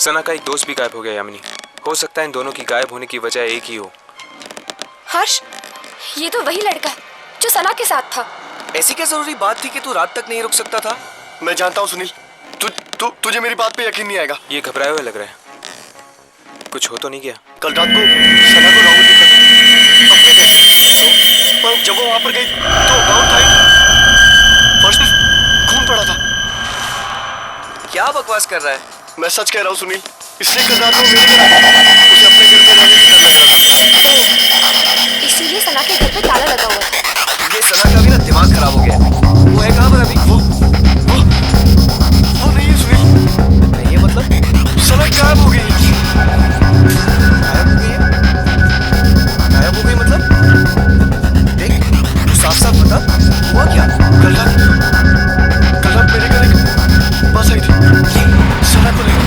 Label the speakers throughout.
Speaker 1: सना का एक दोस्त भी गायब हो गया यामिनी। हो सकता है इन दोनों की गायब होने की वजह एक ही हो।
Speaker 2: हर्ष, ये तो वही लड़का है जो सना के साथ था।
Speaker 3: ऐसी क्या जरूरी बात थी कि तू रात तक नहीं रुक सकता था? मैं जानता हूँ सुनील, तुझे मेरी बात पे यकीन नहीं आएगा।
Speaker 1: ये घबराए हुए लग रहा है, कुछ हो तो नहीं गया?
Speaker 3: कल रात को सना को राहुल दिखा अपने घर, पर जब वो वहां पर गई तो गाउन था फर्श पे खून पड़ा था। क्या बकवास कर रहा है? मैं सच कह रहा हूँ सुनील, इसलिए कल रात को मेरे घर उसे अपने घर में रहने से डर लग रहा था।
Speaker 2: इसीलिए सना के घर पे ताला लगा हुआ था।
Speaker 3: ये सना का भी ना दिमाग खराब हो गया। वो है कहाँ पर अभी? वो नहीं है सुनील। नहीं है मतलब सना गायब हो गई। गायब हो गई है? गायब हो गई मतलब? देख, तू साफ साफ बता, हुआ क्या? कल रात मेरे घर एक बस आई थी सना को लेकर।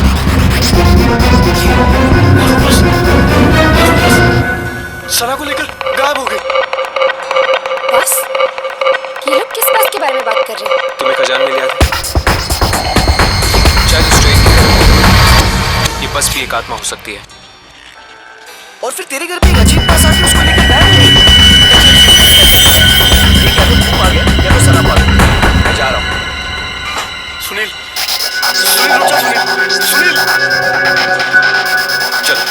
Speaker 3: सना को लेकर गायब हो गई।
Speaker 2: बस? ये लोग किस बस के बारे में बात कर रहे हैं?
Speaker 1: तुम्हें खजान में लिया था शायद उस ट्रेन की तरह। ये बस भी एक आत्मा हो सकती है।
Speaker 3: और फिर तेरे घर पे एक अजीब बस आके उसको लेकर गायब हो गई। ये क्या तो तू आ गया या तो सना आ गया। मैं जा रहा हूँ। सुनील, सुनील रुक जा। सुनील,
Speaker 1: चलो।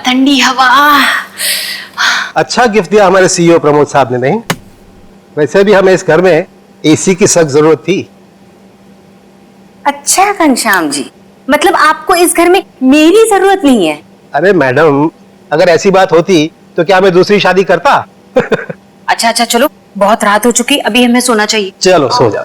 Speaker 4: ठंडी हवा।
Speaker 5: अच्छा गिफ्ट दिया हमारे सीईओ प्रमोद साहब ने। नहीं, वैसे भी हमें इस घर में एसी की सख्त जरूरत थी।
Speaker 4: अच्छा घनश्याम जी, मतलब आपको इस घर में मेरी जरूरत नहीं है?
Speaker 5: अरे मैडम, अगर ऐसी बात होती तो क्या मैं दूसरी शादी करता?
Speaker 4: अच्छा अच्छा, चलो बहुत रात हो चुकी, अभी हमें सोना चाहिए।
Speaker 5: चलो सो जाओ।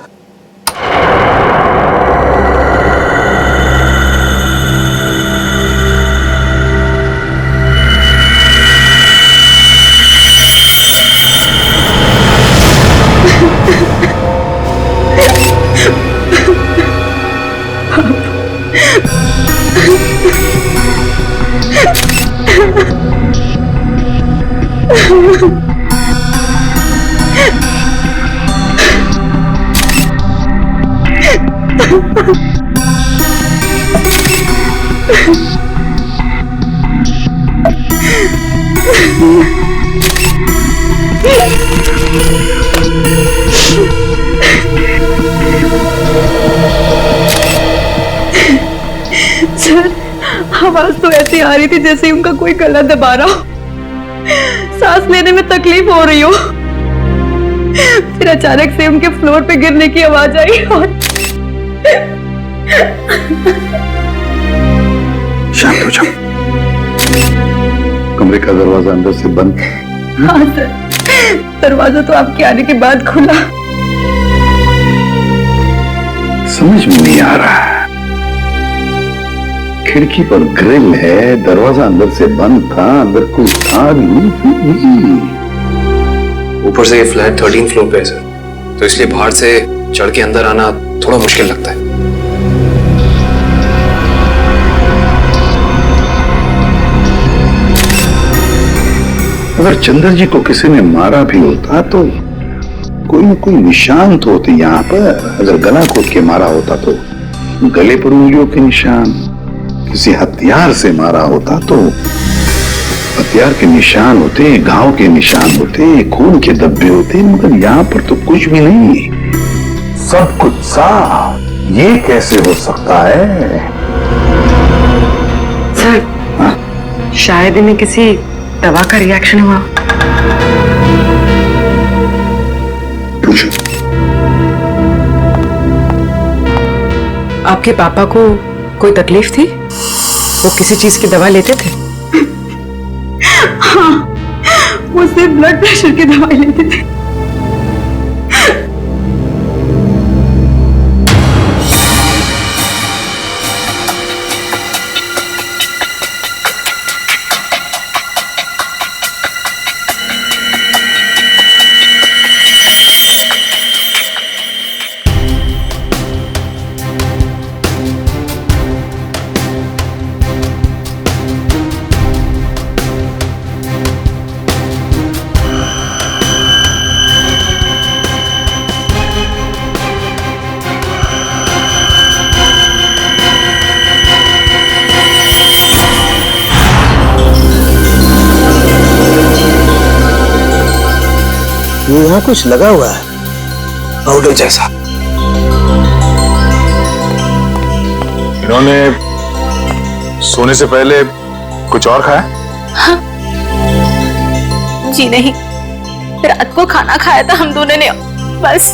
Speaker 6: सर, आवाज तो ऐसी आ रही थी जैसे उनका कोई गला दबा रहा हो, सांस लेने में तकलीफ हो रही हो। फिर अचानक से उनके फ्लोर पे गिरने की आवाज आई और
Speaker 7: शांत हो जाओ। कमरे का दरवाजा अंदर से बंद।
Speaker 6: हाँ सर, दरवाजा तो आपके आने के बाद खुला।
Speaker 7: समझ में नहीं आ रहा है, खिड़की पर ग्रिल है, दरवाजा अंदर से बंद था, अंदर कोई था नहीं।
Speaker 3: ऊपर से ये फ्लैट 13 फ्लोर पे है सर, तो इसलिए बाहर से चढ़ के अंदर आना थोड़ा मुश्किल लगता है।
Speaker 7: अगर चंद्र जी को किसी ने मारा भी होता तो कोई न कोई निशान तो होते यहाँ पर। अगर गला घोट के मारा होता तो गले पर उंगलियों के निशान, किसी हथियार से मारा होता तो हथियार के निशान होते, घाव के निशान होते, खून के धब्बे होते, मगर यहाँ पर तो कुछ भी नहीं, सब कुछ साफ। ये कैसे हो सकता है?
Speaker 6: सर,
Speaker 7: हाँ?
Speaker 6: शायद इन्हें किसी दवा का रिएक्शन हुआ।
Speaker 7: पूछो।
Speaker 6: आपके पापा को कोई तकलीफ थी? वो किसी चीज की दवा लेते थे? हाँ, वो सिर्फ ब्लड प्रेशर की दवाई लेते थे।
Speaker 5: ये यहाँ कुछ लगा हुआ है, पाउडर जैसा।
Speaker 7: इन्होंने सोने से पहले कुछ और खाया?
Speaker 2: जी नहीं, रात को खाना खाया था हम दोनों ने, बस।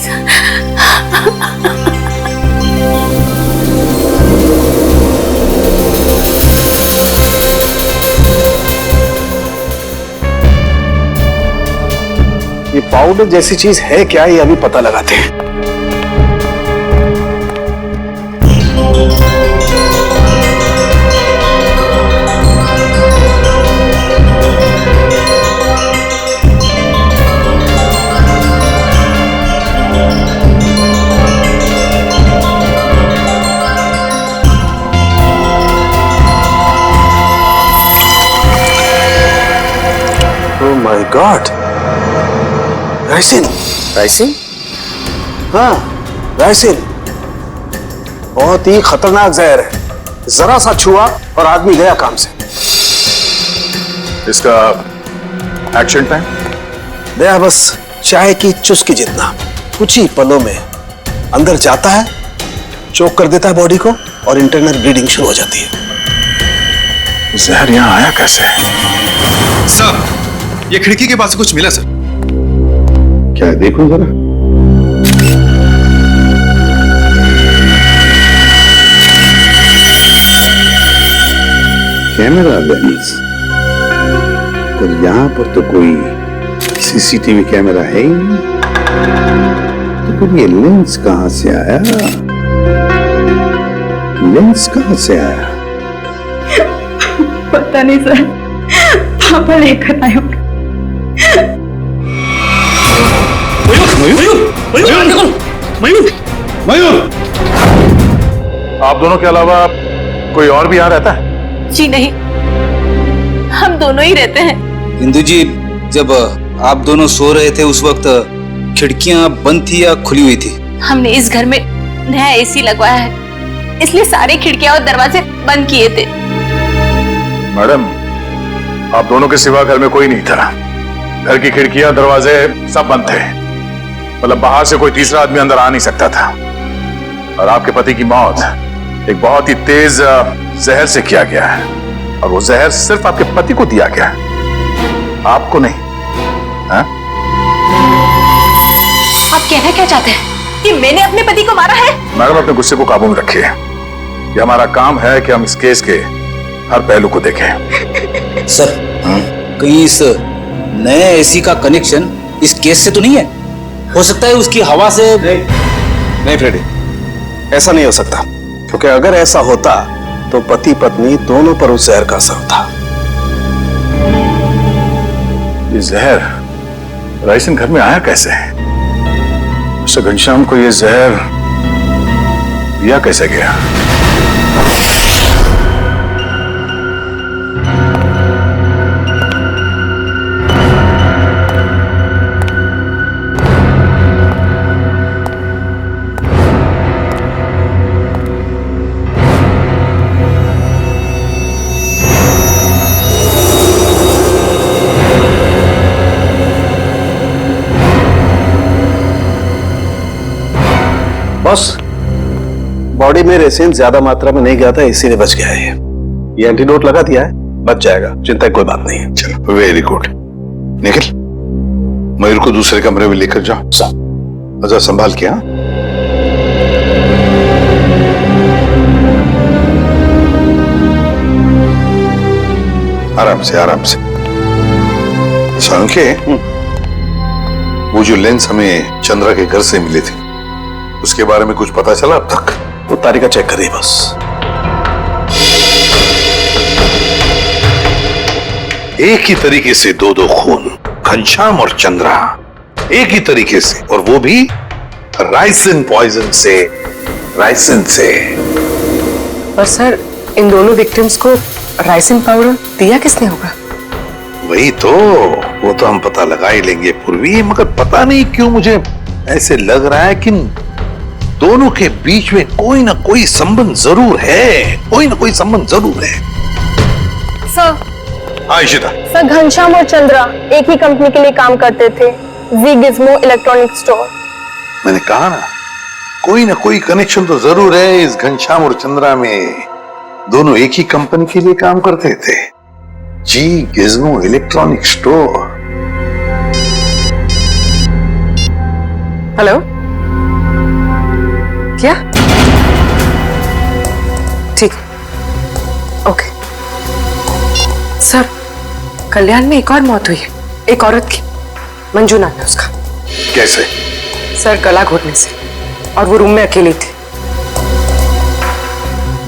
Speaker 5: ये पाउडर जैसी चीज है क्या, ये अभी पता लगाते हैं। Oh my God, ricin.
Speaker 3: Ricin?
Speaker 5: हाँ, राइसिन बहुत ही खतरनाक जहर है। जरा सा छुआ और आदमी गया काम से।
Speaker 7: इसका एक्शन टाइम?
Speaker 5: दया बस चाय की चुस्की जितना, कुछ ही पलों में अंदर जाता है, चोक कर देता है बॉडी को और इंटरनल ब्लीडिंग शुरू हो जाती है।
Speaker 7: जहर यहाँ आया कैसे?
Speaker 3: सर, ये खिड़की के पास से कुछ मिला सर।
Speaker 7: क्या है, देखो जरा। कैमरा लेंस, पर यहाँ पर तो कोई सीसीटीवी कैमरा है ही नहीं, तो फिर ये लेंस कहां से आया? लेंस कहां से आया?
Speaker 6: पता नहीं सर, पापा लेकर आए होंगे।
Speaker 7: मयूर, आप दोनों के अलावा कोई और भी यहाँ रहता है?
Speaker 2: जी नहीं, हम दोनों ही रहते हैं।
Speaker 8: इंदु जी, जब आप दोनों सो रहे थे उस वक्त खिड़कियां बंद थी या खुली हुई थी?
Speaker 2: हमने इस घर में नया एसी लगवाया है, इसलिए सारी खिड़कियां और दरवाजे बंद किए थे।
Speaker 7: मैडम, आप दोनों के सिवा घर में कोई नहीं था। घर की खिड़कियां दरवाजे सब बंद थे। मतलब बाहर से कोई तीसरा आदमी अंदर आ नहीं सकता था। और आपके पति की मौत एक बहुत ही तेज जहर से किया गया है, और वो जहर सिर्फ आपके पति को दिया गया है, आपको नहीं। हा?
Speaker 2: आप कहना क्या चाहते हैं कि मैंने अपने पति को मारा है?
Speaker 7: मैडम, अपने गुस्से को काबू में रखिए। ये हमारा काम है कि हम इस केस के हर पहलू को देखें।
Speaker 8: सर, कहीं इस नए एसी का कनेक्शन इस केस से तो नहीं है? हो सकता है उसकी हवा से।
Speaker 5: नहीं फ्रेडी, ऐसा नहीं हो सकता, क्योंकि अगर ऐसा होता तो पति पत्नी दोनों पर उस जहर का असर था।
Speaker 7: ये जहर रायसन घर में आया कैसे? मिस्टर घनश्याम को ये जहर दिया कैसे गया?
Speaker 5: बॉस, बॉडी में रेसिन ज्यादा मात्रा में नहीं गया था, इसीलिए बच गया है। ये एंटीडोट लगा दिया है, बच जाएगा, चिंता की कोई बात नहीं है।
Speaker 7: चलो, वेरी गुड। निखिल, मयूर को दूसरे कमरे में लेकर जाओ। अच्छा, संभाल के। हाँ, आराम से आराम से। सांके, वो जो लेंस हमें चंद्रा के घर से मिले थे, उसके बारे में कुछ पता चला अब तक?
Speaker 5: वो तारिका चेक कर रही है बस।
Speaker 7: एक ही तरीके से दो खून, घनश्याम और चंद्रा, एक ही तरीके से, और वो भी राइसिन पॉइजन से। राइसिन से।
Speaker 9: पर सर, इन दोनों विक्टिम्स को राइसिन पाउडर दिया किसने होगा?
Speaker 7: वही तो, वो तो हम पता लगा ही लेंगे पूर्वी, मगर पता नहीं क्यों मुझे ऐसे लग रहा है कि दोनों के बीच में कोई ना कोई संबंध जरूर है। कोई ना कोई संबंध जरूर है।
Speaker 6: सर।
Speaker 7: हाँ इशिता।
Speaker 6: सर, घनश्याम और चंद्रा एक ही कंपनी के लिए काम करते थे, जी गिज्मो इलेक्ट्रॉनिक स्टोर।
Speaker 7: मैंने कहा ना, कोई ना कोई कनेक्शन तो जरूर है इस घनश्याम और चंद्रा में। दोनों एक ही कंपनी के लिए काम करते थे, जी गिज्मो इलेक्ट्रॉनिक स्टोर।
Speaker 9: हेलो, क्या? ठीक, ओके। सर, कल्याण में एक और मौत हुई है, एक औरत की। मंजू नाम है उसका।
Speaker 7: कैसे?
Speaker 9: सर, गला घोटने से, और वो रूम में अकेली थी।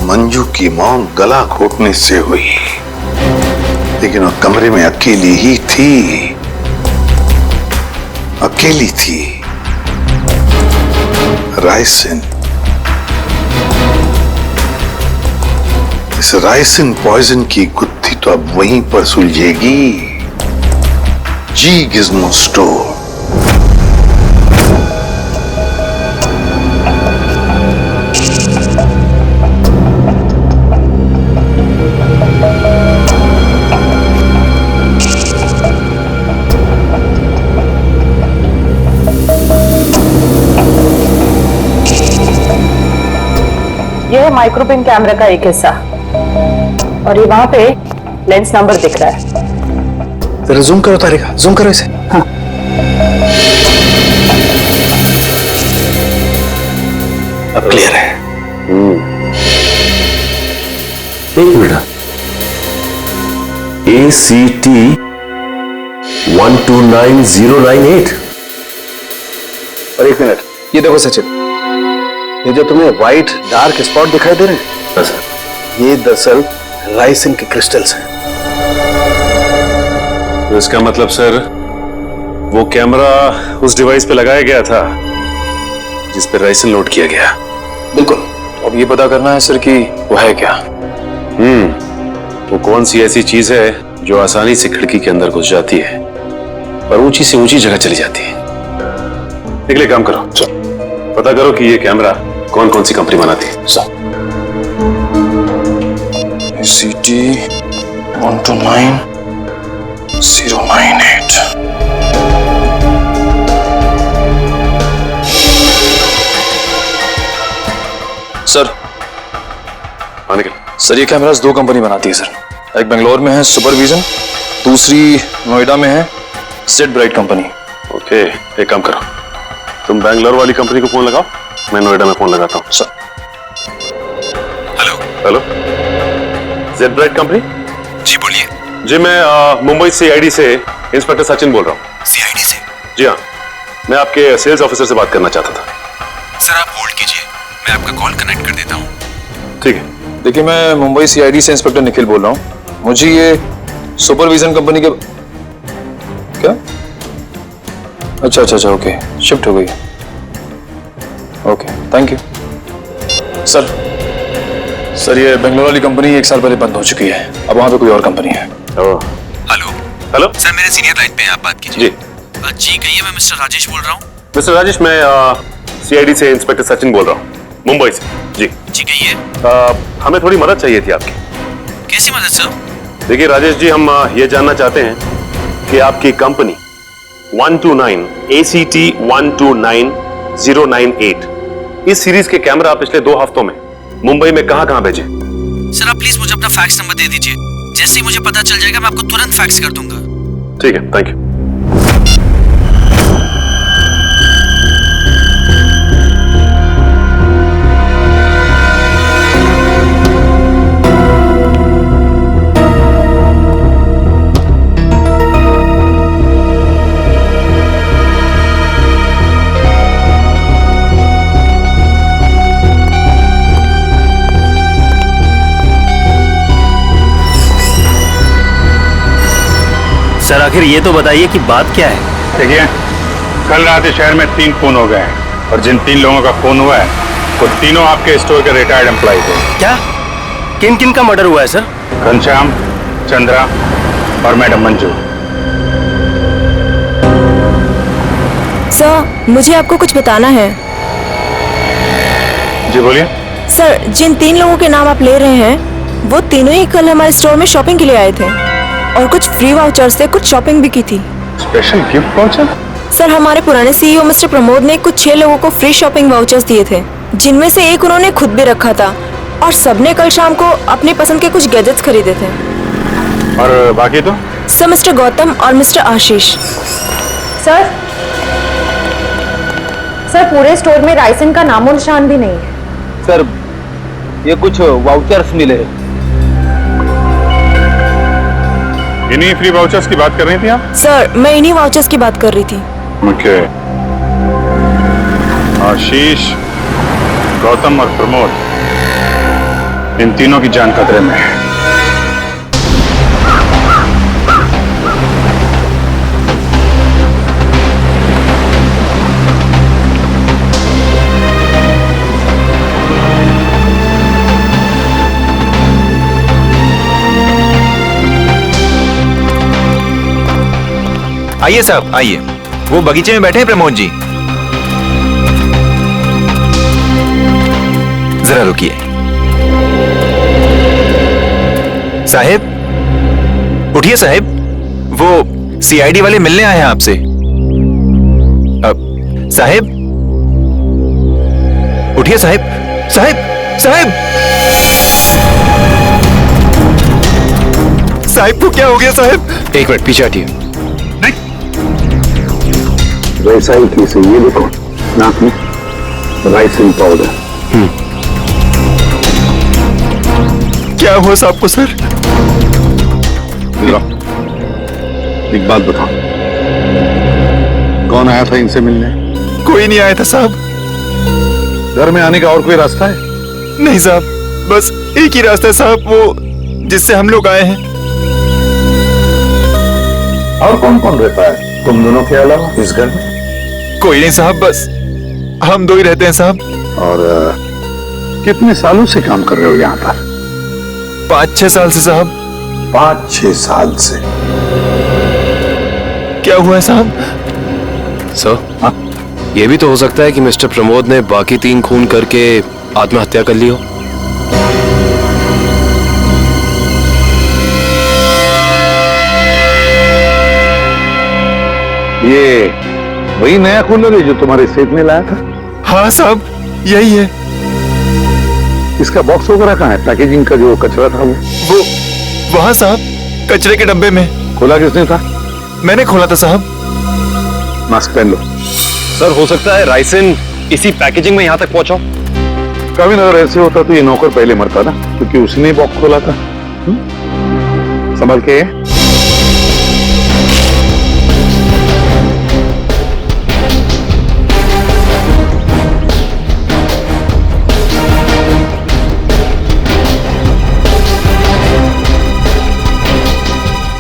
Speaker 7: मंजू की मौत गला घोटने से हुई, लेकिन वो कमरे में अकेली ही थी। अकेली थी। राइसिन, इस राइसिन पॉइजन की गुत्थी तो अब वहीं पर सुलझेगी, जी गिज्मो स्टोर।
Speaker 6: यह है माइक्रोपिन कैमरा का एक हिस्सा, और ये वहां पे लेंस नंबर दिख रहा है।
Speaker 5: जरा जूम करो तारिका, जूम करो इसे। हाँ, अब क्लियर है।
Speaker 10: एक मिनट, ACT 129098।
Speaker 5: और एक मिनट, ये देखो सचिन, ये जो तुम्हें व्हाइट डार्क स्पॉट दिखाई दे रहे हैं, ये दरअसल राइसिन के क्रिस्टल्स हैं।
Speaker 10: तो इसका मतलब सर, वो कैमरा उस डिवाइस पे लगाया गया था जिस पे राइसिन लोड किया गया।
Speaker 1: बिल्कुल। अब ये पता करना है सर कि वो है क्या।
Speaker 10: वो कौन सी ऐसी चीज है जो आसानी से खिड़की के अंदर घुस जाती है और ऊंची से ऊंची जगह चली जाती है। एक काम करो, पता करो कि ये कैमरा कौन कौन सी कंपनी बनाती है।
Speaker 1: ACT 129
Speaker 10: 098।
Speaker 11: सर
Speaker 10: निकल।
Speaker 11: सर ये कैमरास दो कंपनी बनाती है सर। एक बेंगलोर में है सुपरविजन, दूसरी नोएडा में है सेट ब्राइट कंपनी।
Speaker 10: ओके, एक काम करो, तुम बैंगलोर वाली कंपनी को फोन लगाओ, मैं नोएडा में फोन लगाता हूँ।
Speaker 11: Sir.
Speaker 10: Hello, Z bright company?
Speaker 1: जी बोलिए।
Speaker 10: जी मैं मुंबई सीआईडी से इंस्पेक्टर सचिन बोल रहा हूँ।
Speaker 1: सीआईडी से?
Speaker 10: जी हाँ, मैं आपके सेल्स ऑफिसर से बात करना चाहता था।
Speaker 1: सर आप होल्ड कीजिए, मैं आपका कॉल कनेक्ट कर देता हूँ।
Speaker 10: ठीक है।
Speaker 11: देखिए मैं मुंबई सीआईडी से इंस्पेक्टर निखिल बोल रहा हूँ। मुझे ये सुपरविजन कंपनी के क्या? अच्छा ओके, शिफ्ट हो गई। Okay thank you. सर ये बेंगलोर वाली कंपनी 1 साल पहले बंद हो चुकी है, अब वहाँ पे कोई और कंपनी है।
Speaker 10: हेलो
Speaker 1: सर मेरे सीनियर लाइन पे हैं, आप बात कीजिए।
Speaker 10: जी
Speaker 1: जी कहिए, मैं मिस्टर राजेश बोल रहा हूँ।
Speaker 10: मिस्टर राजेश, मैं सीआईडी से इंस्पेक्टर सचिन बोल रहा हूँ, मुंबई से। जी
Speaker 1: कहिए।
Speaker 10: हमें थोड़ी मदद चाहिए थी आपकी।
Speaker 1: कैसी मदद सर?
Speaker 10: देखिए राजेश जी, हम ये जानना चाहते हैं कि आपकी कंपनी 129 ACT 129098 इस सीरीज के कैमरा पिछले 2 हफ्तों में मुंबई में कहां भेजे?
Speaker 1: सर आप प्लीज मुझे अपना फैक्स नंबर दे दीजिए, जैसे ही मुझे पता चल जाएगा मैं आपको तुरंत फैक्स कर दूंगा।
Speaker 10: ठीक है, थैंक यू।
Speaker 3: सर आखिर ये तो बताइए कि बात क्या है?
Speaker 7: देखिए, कल रात इस शहर में 3 खून हो गए हैं और जिन 3 लोगों का खून हुआ है वो तीनों आपके स्टोर के रिटायर्ड एम्प्लॉय थे।
Speaker 3: क्या? किन किन का मर्डर हुआ है सर?
Speaker 7: घनश्याम, चंद्रा और मैडम मंजू।
Speaker 6: सर मुझे आपको कुछ बताना है।
Speaker 7: जी बोलिए।
Speaker 6: सर जिन 3 लोगों के नाम आप ले रहे हैं वो तीनों ही कल हमारे स्टोर में शॉपिंग के लिए आए थे और कुछ फ्री वाउचर से कुछ शॉपिंग भी की थी।
Speaker 7: Special gift voucher?
Speaker 6: सर हमारे पुराने सीईओ मिस्टर प्रमोद ने कुछ 6 लोगों को फ्री शॉपिंग वाउचर्स दिए थे, जिनमें से एक उन्होंने खुद भी रखा था और सबने कल शाम को अपनी पसंद के कुछ गैजेट्स खरीदे थे।
Speaker 7: और बाकी तो?
Speaker 6: सर मिस्टर गौतम और मिस्टर आशीष।
Speaker 4: सर पूरे स्टोर में राइसन का नामो निशान भी नहीं है।
Speaker 8: सर ये कुछ वाउचर्स मिले।
Speaker 7: इन्हीं फ्री वाउचर्स की बात कर रही थी आप?
Speaker 6: सर मैं इन्हीं वाउचर्स की बात कर रही थी।
Speaker 7: ओके। आशीष, गौतम और प्रमोद, इन तीनों की जान खतरे में है।
Speaker 12: आइए साहब आइए, वो बगीचे में बैठे हैं प्रमोद जी। जरा रुकिए। साहिब उठिए साहिब, वो सीआईडी वाले मिलने आए हैं आपसे। साहिब उठिए साहिब। साहिब साहिब साहिब को क्या हो गया साहिब?
Speaker 11: एक मिनट पीछे हटिए।
Speaker 7: वैसा ही केस है, ये देखो नाक में राइसिन पाउडर।
Speaker 12: क्या हुआ साहब को सर?
Speaker 7: एक बात बताओ, कौन आया था इनसे मिलने?
Speaker 12: कोई नहीं आया था साहब।
Speaker 7: घर में आने का और कोई रास्ता है?
Speaker 12: नहीं साहब, बस एक ही रास्ता है साहब, वो जिससे हम लोग आए हैं।
Speaker 7: और कौन कौन रहता है तुम दोनों के अलावा इस घर में?
Speaker 12: कोई नहीं साहब, बस हम दो ही रहते हैं साहब।
Speaker 7: और कितने सालों से काम कर रहे हो यहाँ पर?
Speaker 12: 5-6 साल से साहब।
Speaker 7: 5-6 साल से?
Speaker 12: क्या हुआ है साहब?
Speaker 11: सर ये भी तो हो सकता है कि मिस्टर प्रमोद ने बाकी 3 खून करके आत्महत्या कर ली हो।
Speaker 7: ये वही नया कूलर है जो तुम्हारे सेठ ने लाया था?
Speaker 11: हाँ साहब, यही है।
Speaker 7: इसका बॉक्स वगैरह कहाँ है? पैकेजिंग का जो कचरा था
Speaker 11: वो वहाँ साहब, कचरे के डब्बे में।
Speaker 7: खोला किसने था?
Speaker 11: मैंने खोला था साहब।
Speaker 7: मास्क पहन लो।
Speaker 10: सर, हो सकता है राइसन इसी पैकेजिंग में यहाँ तक पहुंचा।
Speaker 7: कभी अगर ऐसे होता तो ये नौकर पहले मरता ना, क्योंकि उसने बॉक्स खोला था। संभल के।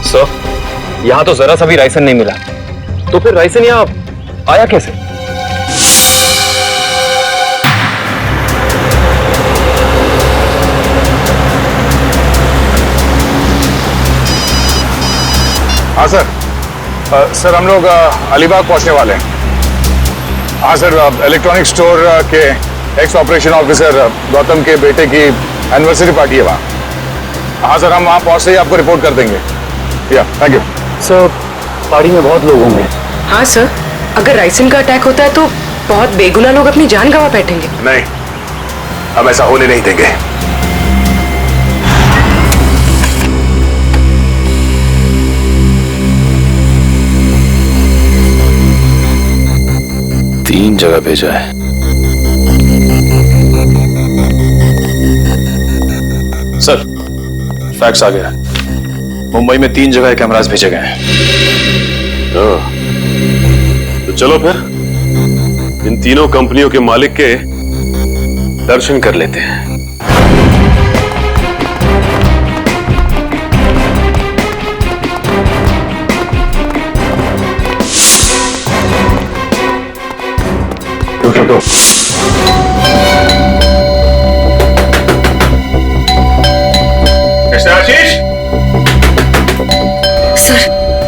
Speaker 12: सर, यहाँ तो जरा सा भी राइसन नहीं मिला, तो फिर राइसन यहाँ आया कैसे?
Speaker 7: हाँ सर। सर हम लोग अलीबाग पहुंचने वाले हैं। हाँ सर, इलेक्ट्रॉनिक स्टोर के एक्स ऑपरेशन ऑफिसर गौतम के बेटे की एनिवर्सरी पार्टी है वहाँ। हाँ सर, हम वहाँ पहुंचते ही आपको रिपोर्ट कर देंगे। या थैंक यू
Speaker 8: सर। पार्टी में बहुत लोग होंगे।
Speaker 9: हाँ सर, अगर राइसन का अटैक होता है तो बहुत बेगुनाह लोग अपनी जान गंवा बैठेंगे।
Speaker 7: नहीं, हम ऐसा होने नहीं देंगे।
Speaker 10: तीन जगह भेजा है।
Speaker 12: सर, फैक्स आ गया। मुंबई में 3 जगह कैमरास भेजे गए हैं।
Speaker 10: तो चलो फिर इन तीनों कंपनियों के मालिक के दर्शन कर लेते हैं।
Speaker 7: तो मिस्टर आशीष,
Speaker 4: सर,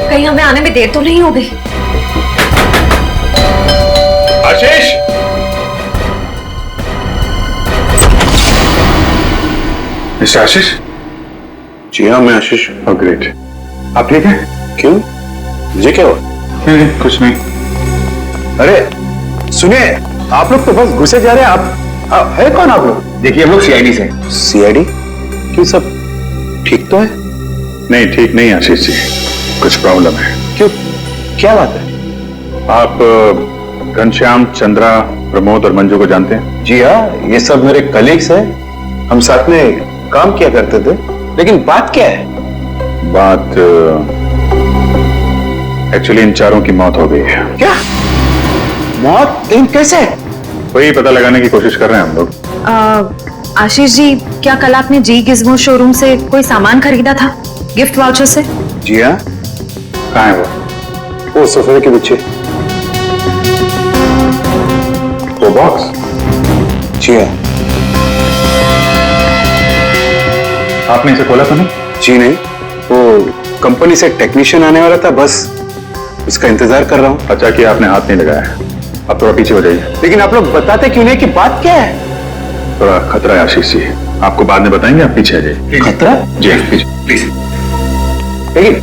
Speaker 4: कहीं हमें आने में देर तो नहीं हो गई?
Speaker 7: आशीष, मिस्टर आशीष।
Speaker 10: जी हाँ, मैं आशीष।
Speaker 7: ग्रेट। आप ठीक है?
Speaker 10: क्यों, मुझे क्या हुआ?
Speaker 7: नहीं, कुछ नहीं। अरे सुनिए, आप लोग तो बस घुसे जा रहे हैं। आप है कौन आप लोग? देखिए, हम लोग सीआईडी से।
Speaker 10: सीआईडी? क्यों, सब ठीक तो है?
Speaker 7: नहीं, ठीक नहीं आशीष जी, कुछ प्रॉब्लम है।
Speaker 10: क्यों, क्या बात है?
Speaker 7: आप घनश्याम, चंद्रा, प्रमोद और मंजू को जानते हैं?
Speaker 10: जी हाँ, ये सब मेरे कलीग्स हैं। हम साथ में काम किया करते थे। लेकिन बात क्या है?
Speaker 7: बात एक्चुअली इन चारों की मौत हो गई है।
Speaker 10: क्या मौत? लेकिन कैसे?
Speaker 7: वही पता लगाने की कोशिश कर रहे हैं हम लोग।
Speaker 4: आशीष जी, क्या कल आपने जी गिज़्मो शोरूम से कोई सामान खरीदा था गिफ्ट वाउचर से?
Speaker 7: जी हाँ। कहाँ है वो?
Speaker 10: सोफे के पीछे।
Speaker 7: वो बॉक्स?
Speaker 10: जी हाँ।
Speaker 7: आपने इसे खोला तो नहीं?
Speaker 10: जी नहीं, वो कंपनी से टेक्नीशियन आने वाला था, बस इसका इंतजार कर रहा हूँ।
Speaker 7: अच्छा कि आपने हाथ नहीं लगाया। आप थोड़ा पीछे हो जाइए।
Speaker 10: लेकिन आप लोग बताते क्यों नहीं कि बात क्या है?
Speaker 7: थोड़ा खतरा है आशीष जी, आपको बाद में बताएंगे, आप पीछे आ जाइए।
Speaker 10: खतरा?
Speaker 7: जी पीछे प्लीज।
Speaker 10: लेकिन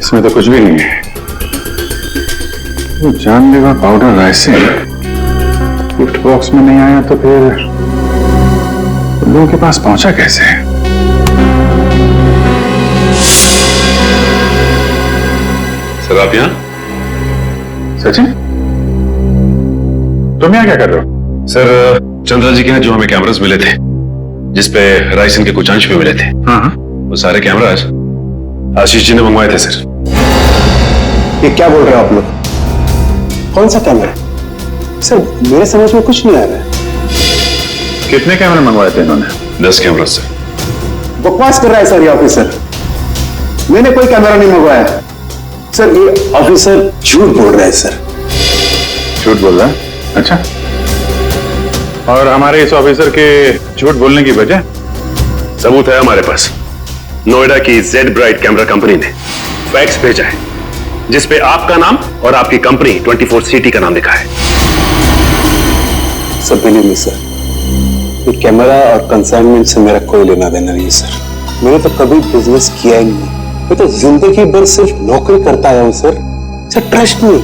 Speaker 7: इसमें तो कुछ भी नहीं है। वो जानलेवा पाउडर राइस गिफ्ट बॉक्स में नहीं आया तो फिर लोगों के पास पहुंचा कैसे?
Speaker 10: सर आप यहाँ?
Speaker 7: सचिन, तुम यहाँ क्या कर रहे हो?
Speaker 10: सर चंद्रा जी के यहाँ जो हमें कैमरास मिले थे जिसपे राइसन के कुछ अंश भी मिले थे, वो सारे कैमरास आशीष जी ने मंगवाए थे सर।
Speaker 5: ये क्या बोल रहे हो आप लोग? कौन सा कैमरा? सर मेरे समझ में कुछ नहीं आ रहा है।
Speaker 7: कितने कैमरे मंगवाए थे इन्होंने?
Speaker 10: 10 कैमरा सर।
Speaker 5: बकवास कर रहा है सर ये ऑफिसर। मैंने कोई कैमरा नहीं मंगवाया सर। ये ऑफिसर झूठ बोल रहा है सर।
Speaker 7: झूठ बोल रहा है? अच्छा, और हमारे इस ऑफिसर के झूठ बोलने की वजह?
Speaker 10: सबूत है हमारे पास। नोएडा की जेड ब्राइट कैमरा कंपनी ने फैक्स भेजा है जिसपे आपका नाम और आपकी कंपनी 24 सिटी का नाम लिखा है।
Speaker 5: सर बिलीव मी सर, ये कैमरा और कंसाइनमेंट से मेरा कोई लेना देना नहीं सर। मैंने तो कभी बिजनेस किया ही नहीं। मैं तो जिंदगी भर सिर्फ नौकरी करता आया हूं सर। सर ट्रस्ट नहीं।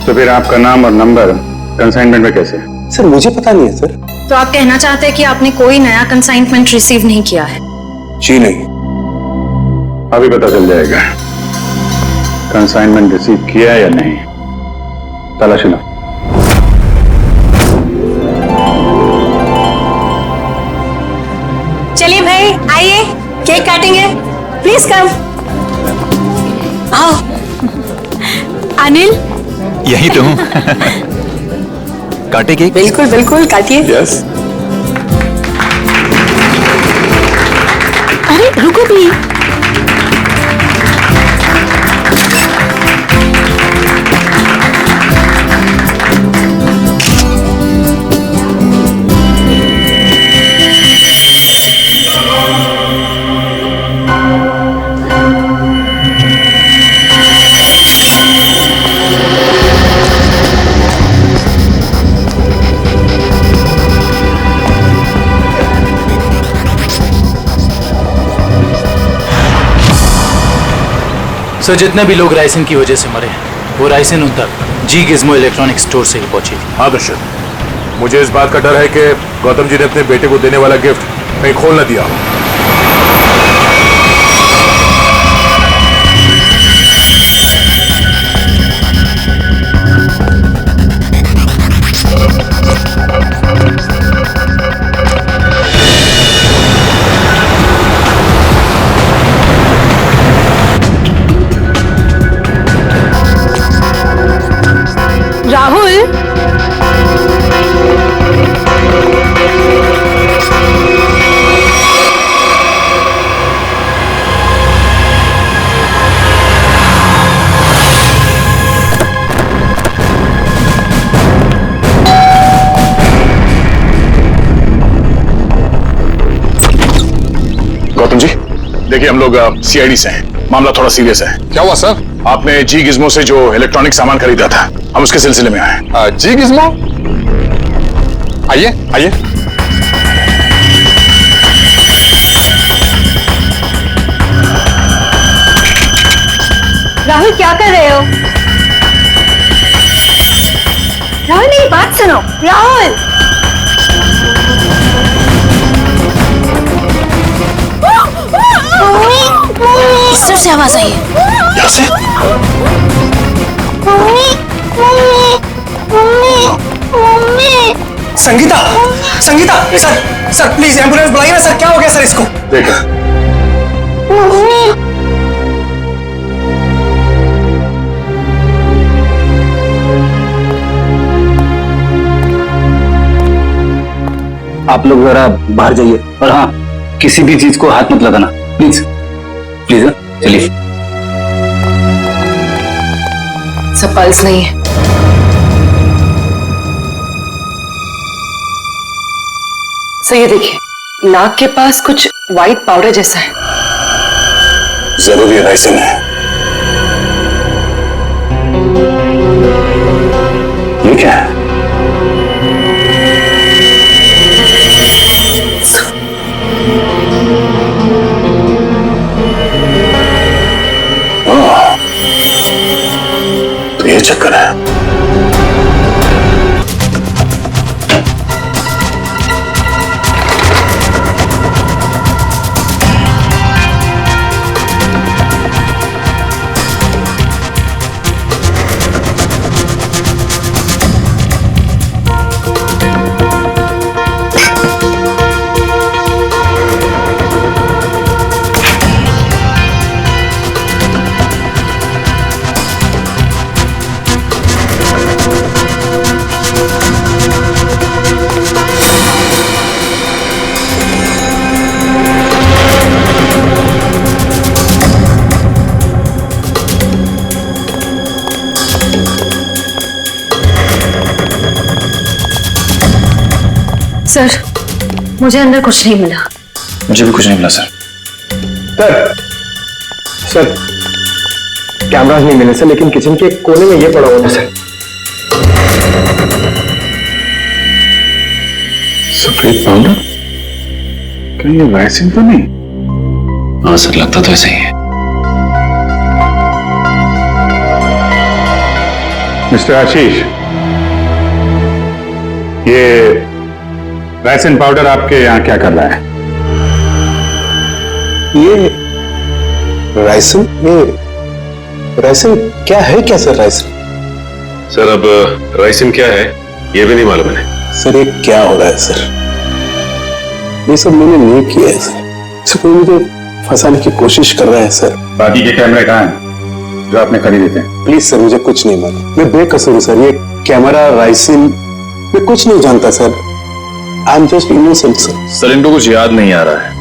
Speaker 7: तो फिर आपका नाम और नंबर कंसाइनमेंट में कैसे?
Speaker 5: सर मुझे पता नहीं है सर।
Speaker 2: तो आप कहना चाहते हैं कि आपने कोई नया कंसाइनमेंट रिसीव नहीं किया है?
Speaker 5: जी नहीं।
Speaker 7: अभी पता चल जाएगा कंसाइनमेंट रिसीव किया या नहीं। तलाशी लो।
Speaker 4: चलिए भाई आइए, केक काटेंगे। Please come. आओ। अनिल,
Speaker 12: यही तो हूँ। काटे केक?
Speaker 4: बिल्कुल बिल्कुल काटिए।
Speaker 12: यस।
Speaker 4: अरे रुको भी।
Speaker 8: सर जितने भी लोग राइसन की वजह से मरे हैं वो राइसन उन तक जी गिज़्मो इलेक्ट्रॉनिक स्टोर से ही पहुंची थी।
Speaker 13: हाँ दर्शक, मुझे इस बात का डर है कि गौतम जी ने अपने बेटे को देने वाला गिफ्ट कहीं खोल न दिया।
Speaker 4: राहुल,
Speaker 13: गौतम जी देखिए, हम लोग सीआईडी से हैं। मामला थोड़ा सीरियस है। क्या हुआ सर? आपने जी गिज़्मो से जो इलेक्ट्रॉनिक सामान खरीदा था, हम उसके सिलसिले में आए। जी गिज़्मो? आइए आइए।
Speaker 4: राहुल क्या कर रहे हो? राहुल मेरी बात सुनो। राहुल,
Speaker 2: इस तरफ से आवाज आई है।
Speaker 13: यहाँ से?
Speaker 3: Sangeeta, Sangeeta, sir please ambulance बुलाइए ना सर। क्या हो गया सर इसको?
Speaker 13: देखा
Speaker 8: आप लोग जरा बाहर जाइए और हाँ किसी भी चीज को हाथ मत लगाना प्लीज प्लीज। चलिए।
Speaker 9: सब पल्स नहीं है। सर ये देखिए, नाक के पास कुछ व्हाइट पाउडर जैसा है।
Speaker 7: जरूरी राइसन है। ये क्या है? तो ये चक्कर है।
Speaker 4: सर, मुझे अंदर कुछ नहीं मिला।
Speaker 11: मुझे भी कुछ नहीं मिला सर।
Speaker 3: सर कैमरास नहीं मिले सर, लेकिन किचन के कोने में ये पड़ा हुआ है सर।
Speaker 7: सफेद पाउडर? कहीं ये राइसिन तो नहीं?
Speaker 10: हाँ सर, लगता तो ऐसा ही है।
Speaker 7: मिस्टर आशीष, ये राइसिन पाउडर आपके यहाँ क्या कर रहा है?
Speaker 5: ये राइसिन, ये राइसिन क्या है? क्या सर राइसिन?
Speaker 10: सर अब राइसिन क्या है ये भी नहीं मालूम है
Speaker 5: सर। ये क्या हो रहा है सर? ये सब मैंने नहीं किया है सर। इसे कोई मुझे फंसाने की कोशिश कर रहा है सर।
Speaker 7: बाकी के कैमरे कहाँ हैं जो आपने खरीदे थे?
Speaker 5: प्लीज सर, मुझे कुछ नहीं मालूम। मैं बेकसूर हूँ सर। ये कैमरा, राइसिन, मैं कुछ नहीं जानता sir. I am just innocent sir.
Speaker 11: Sir इनको कुछ याद नहीं आ रहा है,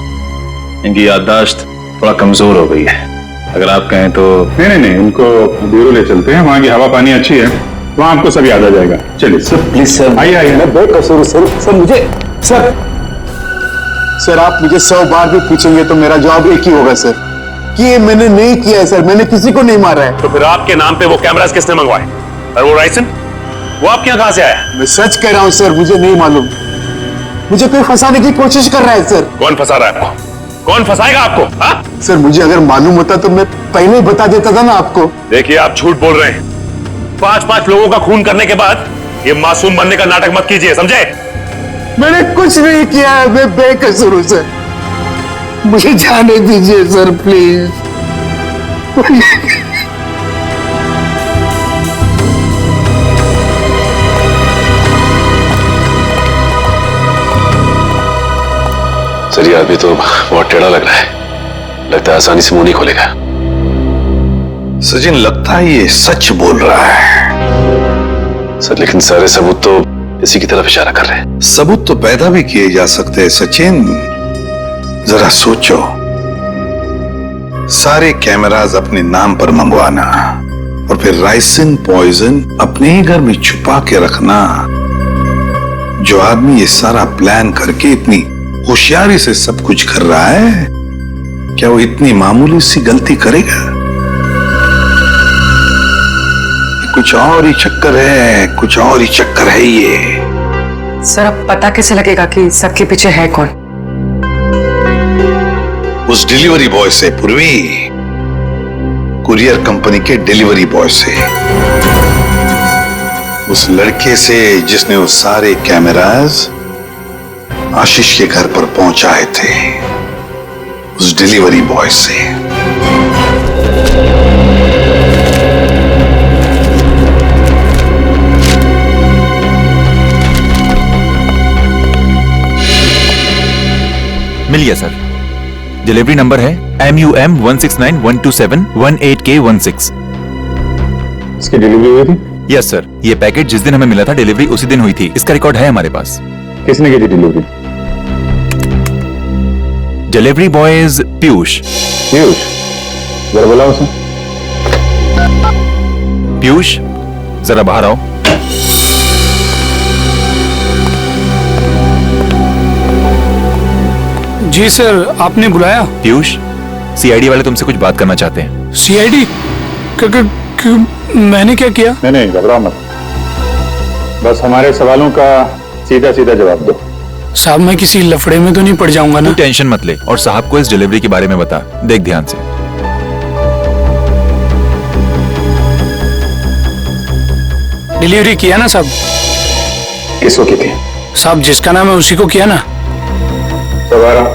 Speaker 11: इनकी याददाश्त थोड़ा कमजोर हो गई है। अगर आप कहें तो।
Speaker 7: नहीं, इनको ब्यूरो ले चलते हैं, वहाँ की हवा पानी अच्छी है, वहाँ आपको सब याद आ जाएगा। चलिए
Speaker 5: सर प्लीज सर,
Speaker 7: आइए।
Speaker 5: मैं बेकसूर हूँ सर। सर मुझे सर आप मुझे 100 बार भी पूछेंगे तो मेरा जवाब एक ही होगा सर कि ये मैंने नहीं किया है सर। मैंने किसी को नहीं मारा है।
Speaker 13: तो फिर आपके नाम पे वो कैमरास किसने मंगवाए? और वो राइसन, वो आपके यहाँ कहाँ से आया?
Speaker 5: मैं सच कह रहा हूँ सर, मुझे नहीं मालूम। मुझे कोई फंसाने की कोशिश कर रहा है सर।
Speaker 13: कौन फंसा रहा है आपको? कौन फंसाएगा आपको? हाँ?
Speaker 5: सर मुझे अगर मालूम होता तो मैं पहले ही बता देता था ना आपको।
Speaker 13: देखिए आप झूठ बोल रहे हैं। 5-5 लोगों का खून करने के बाद ये मासूम बनने का नाटक मत कीजिए, समझे?
Speaker 5: मैंने कुछ नहीं किया है, मैं बेकसूर हूं सर। मुझे जाने दीजिए सर प्लीज।
Speaker 10: सर ये आदमी तो बहुत टेढ़ा लग रहा है, लगता है आसानी से मुंह नहीं खोलेगा।
Speaker 7: सचिन, लगता है ये सच बोल रहा है।
Speaker 10: सर लेकिन सारे सबूत तो इसी की तरफ इशारा कर रहे हैं।
Speaker 7: सबूत तो पैदा भी किए जा सकते हैं सचिन। जरा सोचो, सारे कैमरास अपने नाम पर मंगवाना और फिर राइसिन पॉइजन अपने ही घर में छुपा के रखना। जो आदमी ये सारा प्लान करके इतनी होशियारी से सब कुछ कर रहा है, क्या वो इतनी मामूली सी गलती करेगा? कुछ और ही चक्कर है, कुछ और ही चक्कर है ये।
Speaker 9: सर अब पता कैसे लगेगा कि सबके पीछे है कौन?
Speaker 7: उस डिलीवरी बॉय से पूर्वी, कुरियर कंपनी के डिलीवरी बॉय से, उस लड़के से जिसने वो सारे कैमरास आशीष के घर पर पहुंचाए थे, उस डिलीवरी बॉय से।
Speaker 12: मिल गया सर। डिलीवरी नंबर है MUM 169127128K16।
Speaker 7: इसकी डिलीवरी हुई थी?
Speaker 12: Yes sir. ये पैकेट जिस दिन हमें मिला था डिलीवरी उसी दिन हुई थी। इसका रिकॉर्ड है हमारे पास।
Speaker 7: किसने की थी delivery?
Speaker 12: Delivery boys Piyush.
Speaker 7: Piyush, जरा बुलाओ उसे।
Speaker 12: पीयूष जरा बाहर आओ।
Speaker 14: जी सर, आपने बुलाया?
Speaker 12: पीयूष, CID वाले तुमसे कुछ बात करना चाहते हैं।
Speaker 14: CID? मैंने क्या किया?
Speaker 7: नहीं, घबराओ मत, बस हमारे सवालों का सीधा सीधा जवाब दो।
Speaker 14: साहब मैं किसी लफड़े में तो नहीं पड़ जाऊंगा ना?
Speaker 12: तू टेंशन मत ले और साहब को इस डिलीवरी के बारे में बता। देख ध्यान से।
Speaker 14: डिलीवरी किया ना साहब?
Speaker 7: किसको की थी?
Speaker 14: साहब जिसका नाम है उसी को किया ना?
Speaker 7: सवारा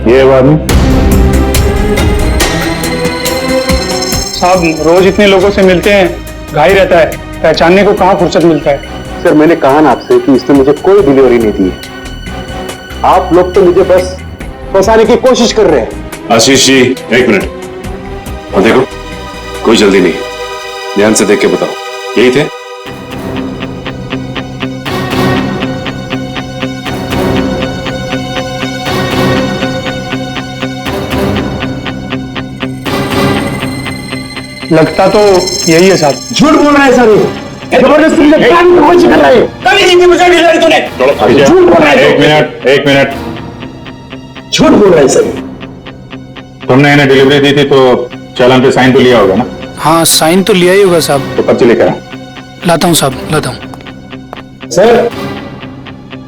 Speaker 7: ये आदमी
Speaker 14: साहब रोज इतने लोगों से मिलते हैं, घाई रहता है, पहचानने को कहाँ फुर्सत मिलता है?
Speaker 5: सर मैंने कहा ना आपसे कि इसने मुझे कोई डिलीवरी नहीं दी है। आप लोग तो मुझे बस फंसाने की कोशिश कर रहे हैं।
Speaker 10: आशीष जी एक मिनट, और देखो कोई जल्दी नहीं, ध्यान से देख के बताओ, यही थे?
Speaker 14: लगता तो यही है साहब।
Speaker 3: झूठ बोल रहा है सर, जबरदस्ती कर रहा है। कभी नहीं मुझे डिलीवरी तूने। झूठ बोल रहा है।
Speaker 13: एक मिनट।
Speaker 3: झूठ बोल रहा है सर।
Speaker 13: तुमने इन्हें डिलीवरी दी थी तो चालान पे साइन तो लिया होगा ना?
Speaker 14: हाँ साइन तो लिया ही होगा साहब।
Speaker 13: तो पर्ची लेकर आ।
Speaker 14: लाता हूँ साहब, लाता हूँ।
Speaker 3: सर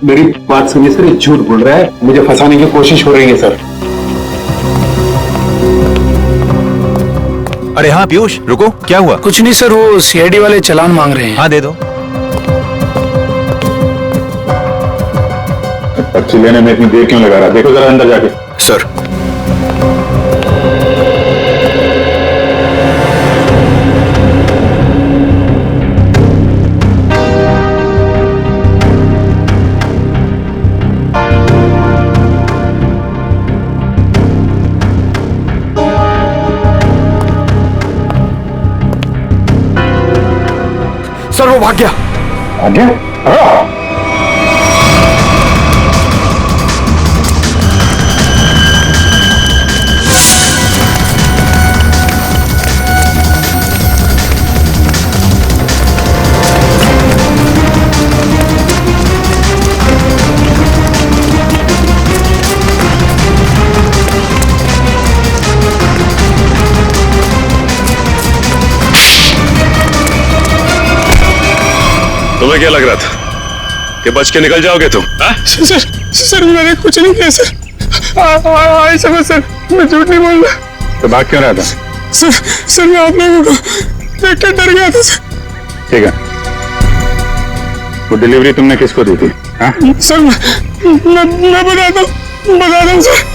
Speaker 3: मेरी बात सुनिए सर, ये झूठ बोल रहा है, मुझे फंसाने की कोशिश हो रही है सर।
Speaker 12: अरे हाँ पीयूष, रुको, क्या हुआ?
Speaker 14: कुछ नहीं सर, वो सीआईडी वाले चालान मांग रहे हैं।
Speaker 12: हाँ दे दो।
Speaker 13: पर्ची लेने में इतनी देर क्यों लगा रहा? देखो जरा अंदर जाके।
Speaker 12: सर
Speaker 3: सर वो भाग गया।
Speaker 13: भाग गया?
Speaker 10: तुम्हें क्या लग रहा था कि बच के निकल जाओगे तुम?
Speaker 14: सर मैंने कुछ नहीं किया सर। सर मैं झूठ नहीं बोल रहा।
Speaker 13: तो भाग क्यों रहा था?
Speaker 14: सर मैं आप लोगों को देख कर डर गया था सर।
Speaker 13: ठीक है, वो डिलीवरी तुमने किसको दी थी?
Speaker 14: सर मैं बताता हूँ सर।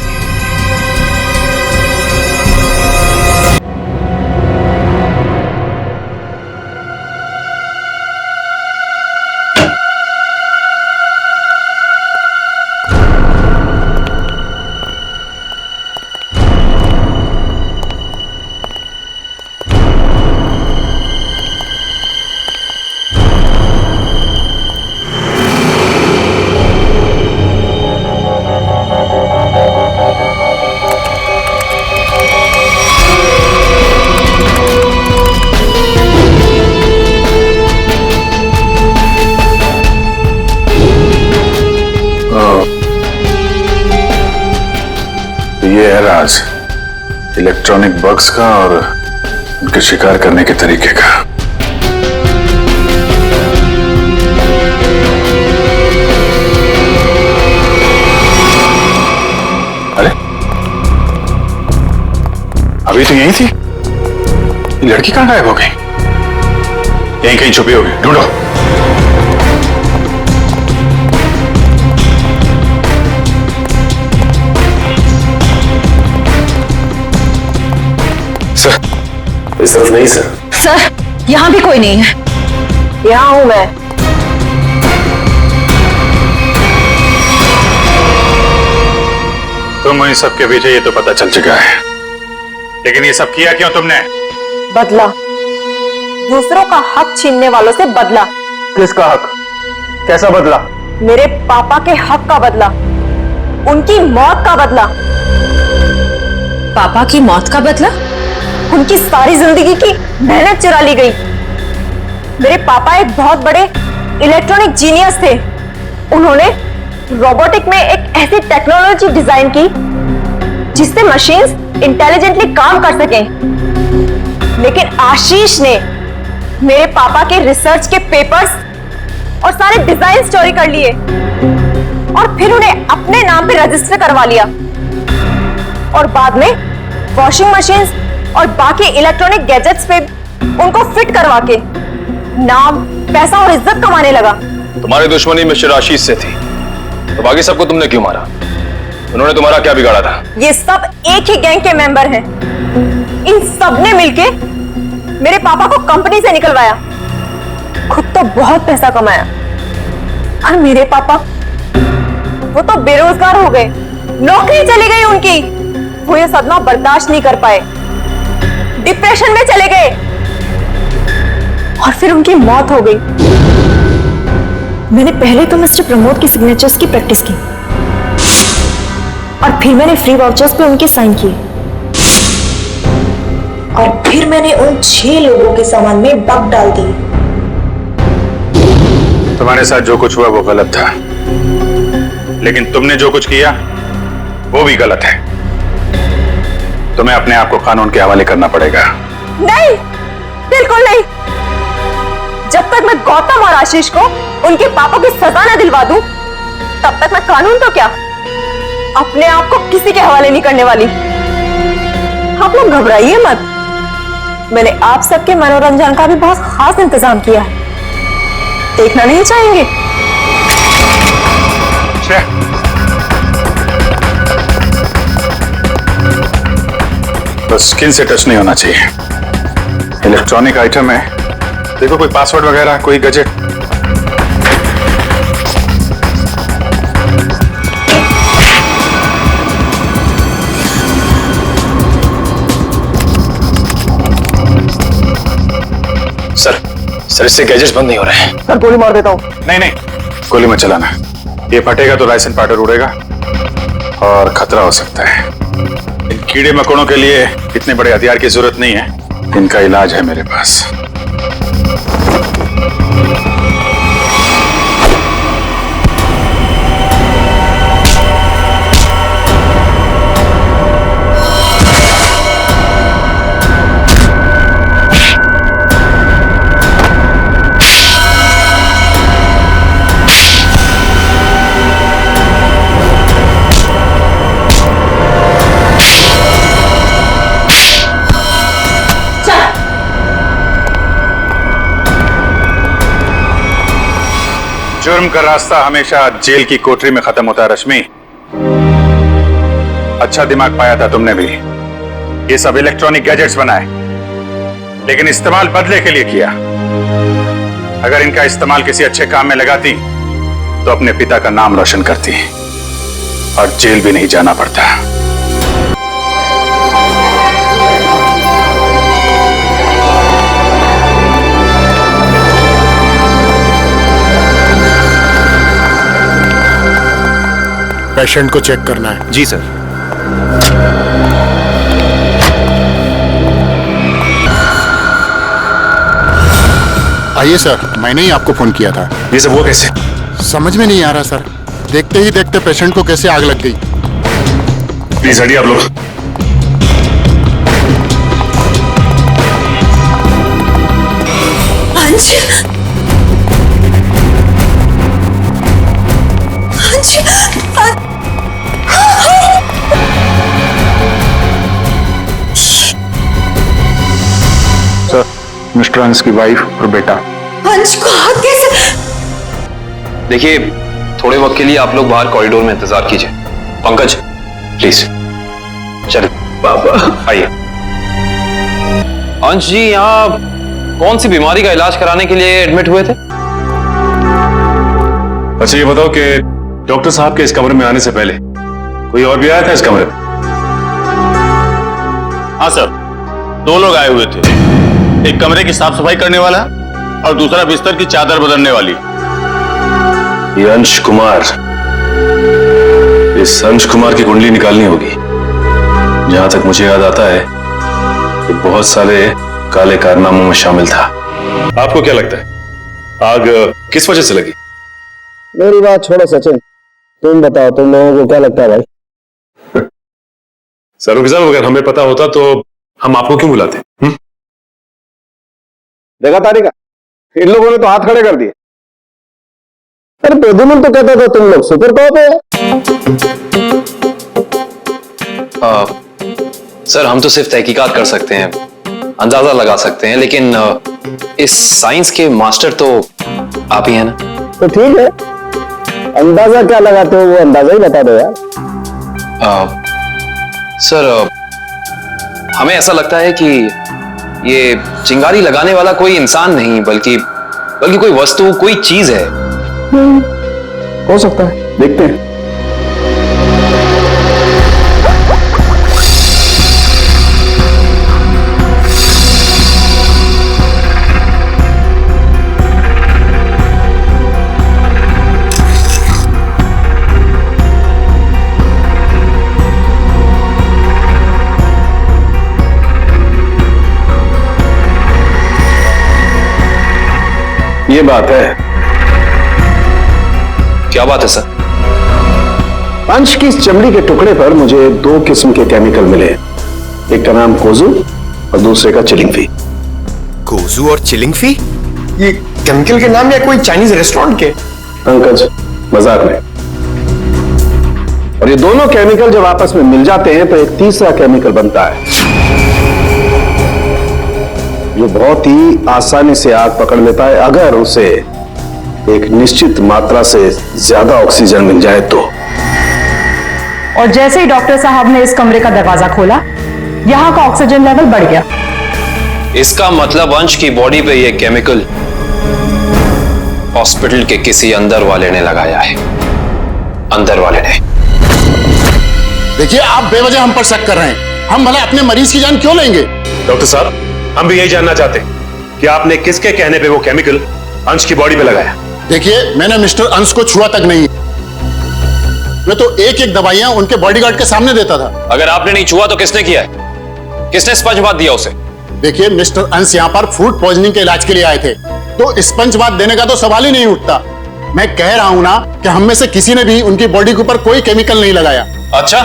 Speaker 10: ये है राज इलेक्ट्रॉनिक बग्स का और उनके शिकार करने के तरीके का। अरे अभी तो यही थी, ये लड़की कहां गायब हो गई? यहीं कहीं छुपी होगी, ढूंढो। इस तरफ नहीं सर।
Speaker 6: सर यहाँ भी कोई नहीं है। यहाँ हूँ मैं।
Speaker 13: तुम इन सब के पीछे ये तो पता चल चुका है, लेकिन ये सब किया क्यों तुमने?
Speaker 6: बदला, दूसरों का हक छीनने वालों से बदला।
Speaker 3: किसका हक? कैसा बदला?
Speaker 6: मेरे पापा के हक का बदला, उनकी मौत का बदला।
Speaker 2: पापा की मौत का बदला?
Speaker 6: उनकी सारी जिंदगी की मेहनत चुरा ली गई। मेरे पापा एक बहुत बड़े इलेक्ट्रॉनिक जीनियस थे। उन्होंने रोबोटिक में एक ऐसी टेक्नोलॉजी डिजाइन की जिससे मशीन्स इंटेलिजेंटली काम कर सकें। लेकिन आशीष ने मेरे पापा के रिसर्च के पेपर्स और सारे डिजाइन चोरी कर लिए और फिर उन्हें अपने नाम पे रजिस्टर करवा लिया और बाद में वॉशिंग मशीन्स और बाकी इलेक्ट्रॉनिक गैजेट्स पे उनको फिट करवा के नाम, पैसा और इज्जत कमाने लगा।
Speaker 11: तुम्हारी दुश्मनी मिस्टर आशीष से थी, तो बाकी सबको तुमने क्यों मारा? उन्होंने तुम्हारा क्या बिगाड़ा था? ये
Speaker 6: सब एक ही गैंग के मेंबर हैं। इन सब ने मिलके मेरे पापा को कंपनी से निकलवाया, खुद तो बहुत पैसा कमाया और मेरे पापा वो तो बेरोजगार हो गए, नौकरी चली गई उनकी। वो ये सदमा बर्दाश्त नहीं कर पाए, डिप्रेशन में चले गए और फिर उनकी मौत हो गई। मैंने पहले तो मिस्टर प्रमोद की सिग्नेचर्स की प्रैक्टिस की और फिर मैंने फ्री वाउचर्स पे उनके साइन किए।
Speaker 15: और फिर मैंने उन 6 लोगों के सामान में बग डाल दी।
Speaker 13: तुम्हारे साथ जो कुछ हुआ वो गलत था, लेकिन तुमने जो कुछ किया वो भी गलत है। तुम्हें अपने आप को कानून के हवाले करना पड़ेगा।
Speaker 6: नहीं, बिल्कुल नहीं। जब तक मैं गौतम और आशीष को उनके पापा की सजा न दिलवा दूं, तब तक मैं कानून तो क्या, अपने आप को किसी के हवाले नहीं करने वाली। आप लोग घबराइए मत, मैंने आप सबके मनोरंजन का भी बहुत खास इंतजाम किया है। देखना नहीं चाहेंगे?
Speaker 13: बस स्किन से टच नहीं होना चाहिए। इलेक्ट्रॉनिक आइटम है, देखो कोई पासवर्ड वगैरह, कोई गैजेट।
Speaker 11: सर इससे गैजेट्स बंद नहीं हो रहे हैं।
Speaker 3: सर गोली मार देता हूँ।
Speaker 13: नहीं, गोली मत चलाना। ये फटेगा तो राइसन पाउडर उड़ेगा और खतरा हो सकता है। इन कीड़े मकोड़ों के लिए इतने बड़े हथियार की जरूरत नहीं है, इनका इलाज है मेरे पास। जुर्म का रास्ता हमेशा जेल की कोठरी में खत्म होता है रश्मि। अच्छा दिमाग पाया था तुमने भी। ये सब इलेक्ट्रॉनिक गैजेट्स बनाए, लेकिन इस्तेमाल बदले के लिए किया। अगर इनका इस्तेमाल किसी अच्छे काम में लगाती तो अपने पिता का नाम रोशन करती और जेल भी नहीं जाना पड़ता।
Speaker 16: पेशेंट को चेक करना है।
Speaker 12: जी सर।
Speaker 16: आइए सर, मैंने ही आपको फोन किया था।
Speaker 10: ये सब वो कैसे?
Speaker 16: समझ में नहीं आ रहा सर, देखते ही देखते पेशेंट को कैसे आग लग गई।
Speaker 10: प्लीज हटिए आप लोग।
Speaker 15: अंश,
Speaker 7: सर, मिस्टर अंश की वाइफ और बेटा।
Speaker 15: अंश को आग कैसे?
Speaker 11: देखिए, थोड़े वक्त के लिए आप लोग बाहर कॉरिडोर में इंतजार कीजिए। पंकज प्लीज चल।
Speaker 10: बाबा
Speaker 11: आइए। अंश जी यहाँ कौन सी बीमारी का इलाज कराने के लिए एडमिट हुए थे?
Speaker 10: अच्छा ये बताओ कि डॉक्टर साहब के इस कमरे में आने से पहले कोई और भी आया था इस कमरे में?
Speaker 17: हाँ सर, 2 लोग आए हुए थे। एक कमरे की साफ सफाई करने वाला और दूसरा बिस्तर की चादर बदलने वाली।
Speaker 10: ये अंश कुमार, इस अंश कुमार की कुंडली निकालनी होगी। जहां तक मुझे याद आता है कि बहुत सारे काले कारनामों में शामिल था। आपको क्या लगता है आग किस वजह से लगी?
Speaker 5: मेरी बात छोड़ो सचिन, तुम बताओ, तुम लोगों को क्या लगता है भाई?
Speaker 10: सरों के साहब, अगर हमें पता होता तो हम आपको क्यों बुलाते?
Speaker 5: देखा तारिका, इन लोगों ने तो हाथ खड़े कर दिए। अरे प्रद्युम्न तो कहता था तुम लोग सुपर टॉप है।
Speaker 11: सर हम तो सिर्फ तहकीकात कर सकते हैं, अंदाजा लगा सकते हैं, लेकिन इस साइंस के मास्टर तो आप ही हैं ना।
Speaker 5: तो ठीक है, अंदाजा क्या लगाते हो वो अंदाजा ही बता दो यार।
Speaker 11: सर हमें ऐसा लगता है कि ये चिंगारी लगाने वाला कोई इंसान नहीं, बल्कि कोई वस्तु, कोई चीज है।
Speaker 5: हो सकता है, देखते हैं।
Speaker 10: ये बात है।
Speaker 11: क्या बात है सर?
Speaker 5: अंश की इस चमड़ी के टुकड़े पर मुझे 2 किस्म के केमिकल मिले। एक का नाम कोजू और दूसरे का चिलिंगफी।
Speaker 3: कोजू और चिलिंगफी? ये केमिकल के नाम या कोई चाइनीज रेस्टोरेंट के?
Speaker 5: पंकज, मजाक में। और ये दोनों केमिकल जब आपस में मिल जाते हैं तो एक तीसरा केमिकल बनता है जो बहुत ही आसानी से आग पकड़ लेता है अगर उसे एक निश्चित मात्रा से ज्यादा ऑक्सीजन मिल जाए तो।
Speaker 6: और जैसे ही डॉक्टर साहब ने इस कमरे का दरवाजा खोला, यहाँ का ऑक्सीजन लेवल बढ़ गया।
Speaker 11: इसका मतलब अंश की बॉडी पे ये केमिकल हॉस्पिटल के किसी अंदर वाले ने लगाया है। अंदर वाले ने।
Speaker 16: देखिए, आप बेवजह हम पर शक कर रहे हैं। हम भला अपने मरीज की जान क्यों लेंगे?
Speaker 10: डॉक्टर साहब, हम भी यही जानना चाहते हैं कि आपने किसके कहने पे वो केमिकल अंश की बॉडी पे लगाया?
Speaker 16: देखिए, मैंने मिस्टर अंश को छुआ तक नहीं। मैं तो एक एक दवाइयां उनके बॉडीगार्ड के सामने देता था।
Speaker 11: अगर आपने नहीं छुआ तो किसने किया है? किसने स्पंज दिया उसे?
Speaker 16: देखिए, मिस्टर अंश यहाँ पर फूड पॉइजनिंग के इलाज के लिए आए थे, तो स्पंज देने का तो सवाल ही नहीं उठता। मैं कह रहा हूं ना कि हम में से किसी ने भी उनकी बॉडी के ऊपर कोई केमिकल नहीं लगाया।
Speaker 10: अच्छा,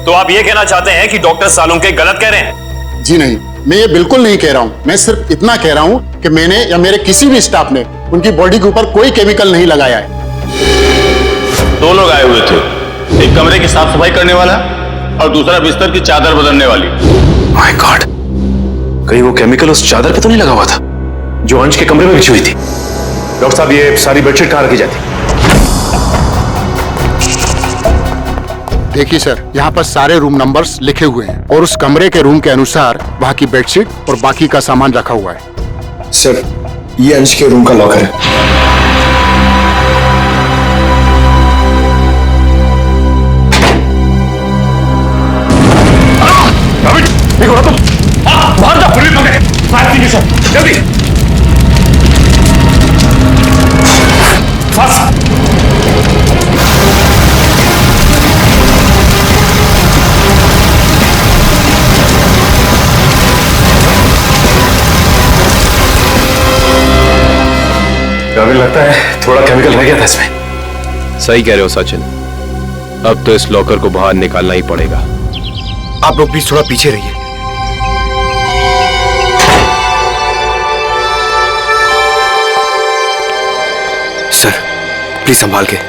Speaker 10: तो आप ये कहना चाहते हैं कि डॉक्टर सालुंके गलत कह रहे हैं?
Speaker 16: जी नहीं, मैं ये बिल्कुल नहीं कह रहा हूं। मैं सिर्फ इतना कह रहा हूं कि मैंने या मेरे किसी भी स्टाफ ने उनकी बॉडी के ऊपर कोई केमिकल नहीं लगाया है।
Speaker 17: 2 लोग आए हुए थे, एक कमरे की साफ सफाई करने वाला और दूसरा बिस्तर की चादर बदलने वाली।
Speaker 10: माय गॉड, कहीं वो केमिकल उस चादर पे तो नहीं लगा हुआ था जो अंश के कमरे में बिछी हुई थी? डॉक्टर साहब, ये सारी बेडशीट कहां रखी जाती?
Speaker 16: देखिए सर, यहाँ पर सारे रूम नंबर्स लिखे हुए हैं और उस कमरे के रूम के अनुसार वहाँ की बेडशीट और बाकी का सामान रखा हुआ है।
Speaker 3: सर, ये अंश के रूम का लॉकर है।
Speaker 10: बाहर जा, पुलिस पकड़े। फायर कीजिए सर, जल्दी। फास्ट। अभी लगता है थोड़ा केमिकल रह गया था इसमें।
Speaker 12: सही कह रहे हो सचिन, अब तो इस लॉकर को बाहर निकालना ही पड़ेगा।
Speaker 3: आप लोग प्लीज थोड़ा पीछे रहिए। सर, प्लीज संभाल के।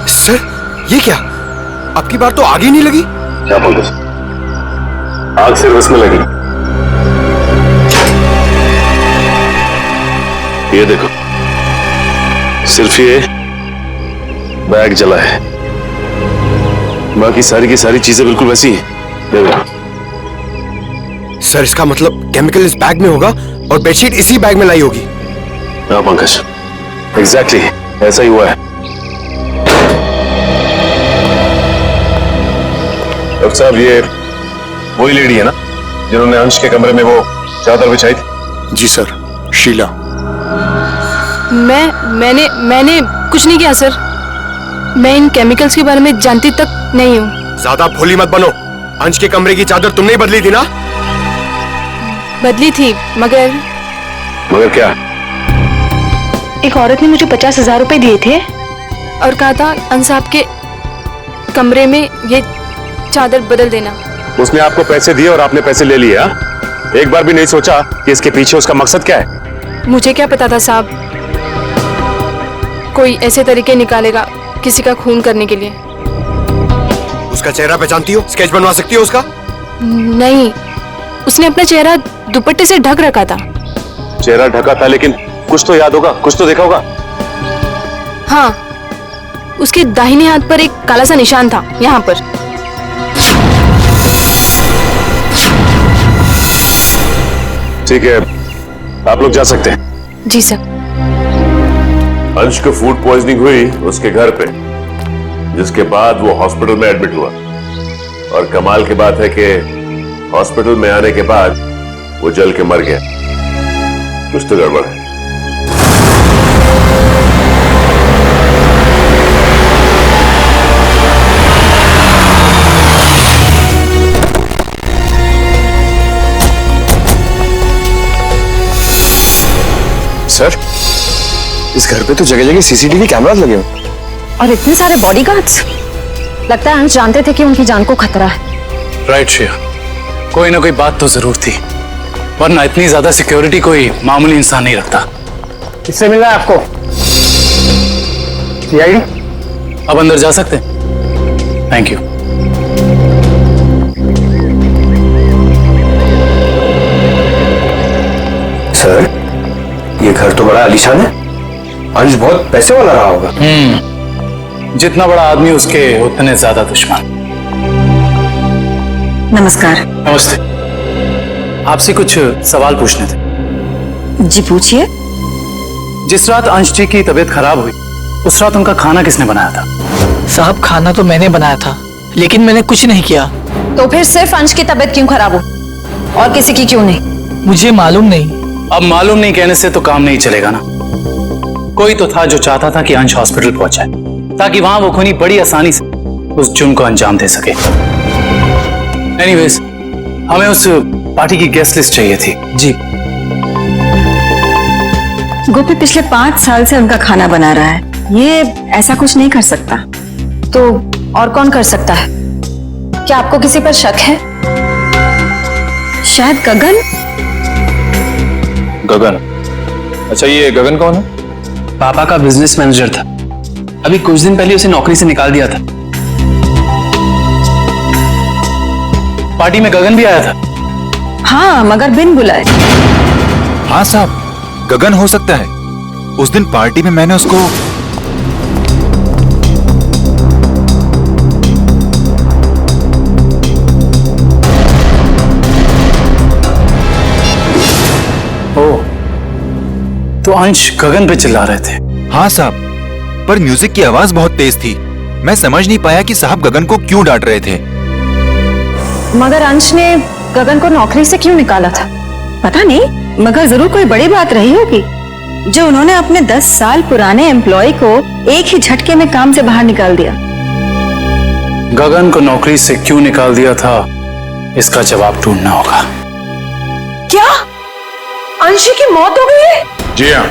Speaker 3: सर, ये क्या? आपकी बार तो आग ही नहीं लगी।
Speaker 10: क्या बोल रहे? आग सिर्फ इसमें लगी। ये देखो, सिर्फ ये बैग जला है, बाकी सारी की सारी चीजें बिल्कुल वैसी हैं। देखो
Speaker 3: सर, इसका मतलब केमिकल इस बैग में होगा और बेडशीट इसी बैग में लाई होगी।
Speaker 10: हाँ पंकज, एग्जैक्टली ऐसा ही हुआ है। डॉक्टर साहब, ये वही लेडी है ना जिन्होंने अंश के कमरे में वो चादर बिछाई थी?
Speaker 16: जी सर, शीला।
Speaker 2: मैंने कुछ नहीं किया सर। मैं इन केमिकल्स के बारे में जानती तक नहीं हूँ।
Speaker 3: ज्यादा भोली मत बनो। अंश के कमरे की चादर तुमने ही बदली थी ना?
Speaker 2: बदली थी, मगर
Speaker 10: क्या?
Speaker 2: एक औरत ने मुझे 50,000 रुपए दिए थे और कहा था अंश साहब के कमरे में ये चादर बदल देना।
Speaker 10: उसने आपको पैसे दिए और आपने पैसे ले लिए? एक बार भी नहीं सोचा कि इसके पीछे उसका मकसद क्या है?
Speaker 2: मुझे क्या पता था साहब, कोई ऐसे तरीके निकालेगा किसी का खून करने के लिए।
Speaker 3: उसका चेहरा पहचानती हो? स्केच बनवा सकती हो उसका?
Speaker 2: नहीं, उसने अपना चेहरा दुपट्टे से ढक रखा था।
Speaker 10: चेहरा ढका था, लेकिन कुछ तो याद होगा, कुछ तो देखा होगा।
Speaker 2: हाँ, उसके दाहिने हाथ पर एक काला सा निशान था, यहाँ पर।
Speaker 10: ठीक है, आप लोग जा सकते हैं।
Speaker 2: जी सर।
Speaker 10: अंश को फूड पॉइजनिंग हुई उसके घर पे, जिसके बाद वो हॉस्पिटल में एडमिट हुआ। और कमाल की बात है कि हॉस्पिटल में आने के बाद वो जल के मर गया। कुछ तो गड़बड़ है।
Speaker 3: सर, इस घर पे तो जगह जगह सीसीटीवी कैमरास लगे हुए
Speaker 4: और इतने सारे बॉडीगार्ड्स। लगता है अंश जानते थे कि उनकी जान को खतरा है।
Speaker 18: राइट श्रेया, कोई ना कोई बात तो जरूर थी, वरना इतनी ज्यादा सिक्योरिटी कोई मामूली इंसान नहीं रखता।
Speaker 3: किससे मिलना है आपको? सीआईडी?
Speaker 18: अब अंदर जा सकते हैं? Thank you.
Speaker 3: सर, ये घर तो बड़ा आलीशान है। अंश बहुत पैसे वाला रहा होगा।
Speaker 18: जितना बड़ा आदमी उसके उतने ज्यादा दुश्मन।
Speaker 4: नमस्कार।
Speaker 18: नमस्ते। आपसे कुछ सवाल पूछने थे।
Speaker 4: जी पूछिए।
Speaker 18: जिस रात अंश जी की तबीयत खराब हुई, उस रात उनका खाना किसने बनाया था?
Speaker 1: साहब, खाना तो मैंने बनाया था, लेकिन मैंने कुछ नहीं किया।
Speaker 4: तो फिर सिर्फ अंश की तबीयत क्यों खराब हो और किसी की क्यों नहीं?
Speaker 1: मुझे मालूम नहीं।
Speaker 18: अब मालूम नहीं कहने से तो काम नहीं चलेगा ना। कोई तो था जो चाहता था कि अंश हॉस्पिटल पहुंचे, ताकि वहां वो खूनी बड़ी आसानी से उस जुर्म को अंजाम दे सके। एनीवेज, हमें उस पार्टी की गेस्ट लिस्ट चाहिए थी।
Speaker 1: जी।
Speaker 4: गोपी पिछले 5 साल से उनका खाना बना रहा है। ये ऐसा कुछ नहीं कर सकता। तो और कौन कर सकता है? क्या आपको किसी पर शक है? शायद गगन।
Speaker 11: गगन? अच्छा, ये गगन कौन है?
Speaker 1: पापा का बिजनेस मैनेजर था। अभी कुछ दिन पहले उसे नौकरी से निकाल दिया था।
Speaker 18: पार्टी में गगन भी आया था?
Speaker 4: हाँ, मगर बिन बुलाए।
Speaker 12: हाँ साहब, गगन हो सकता है। उस दिन पार्टी में मैंने उसको
Speaker 18: तो अंश गगन पे चिल्ला रहे थे?
Speaker 12: हाँ साहब, पर म्यूजिक की आवाज बहुत तेज थी। मैं समझ नहीं पाया कि साहब गगन को क्यों डांट रहे थे।
Speaker 4: मगर अंश ने गगन को नौकरी से क्यों निकाला था? पता नहीं, मगर जरूर कोई बड़ी बात रही होगी जो उन्होंने अपने 10 साल पुराने एम्प्लॉय को एक ही झटके में काम से बाहर निकाल दिया।
Speaker 18: गगन को नौकरी से क्यों निकाल दिया था, इसका जवाब ढूंढना होगा।
Speaker 9: क्या अंशी की मौत हो गई है?
Speaker 13: जी हाँ,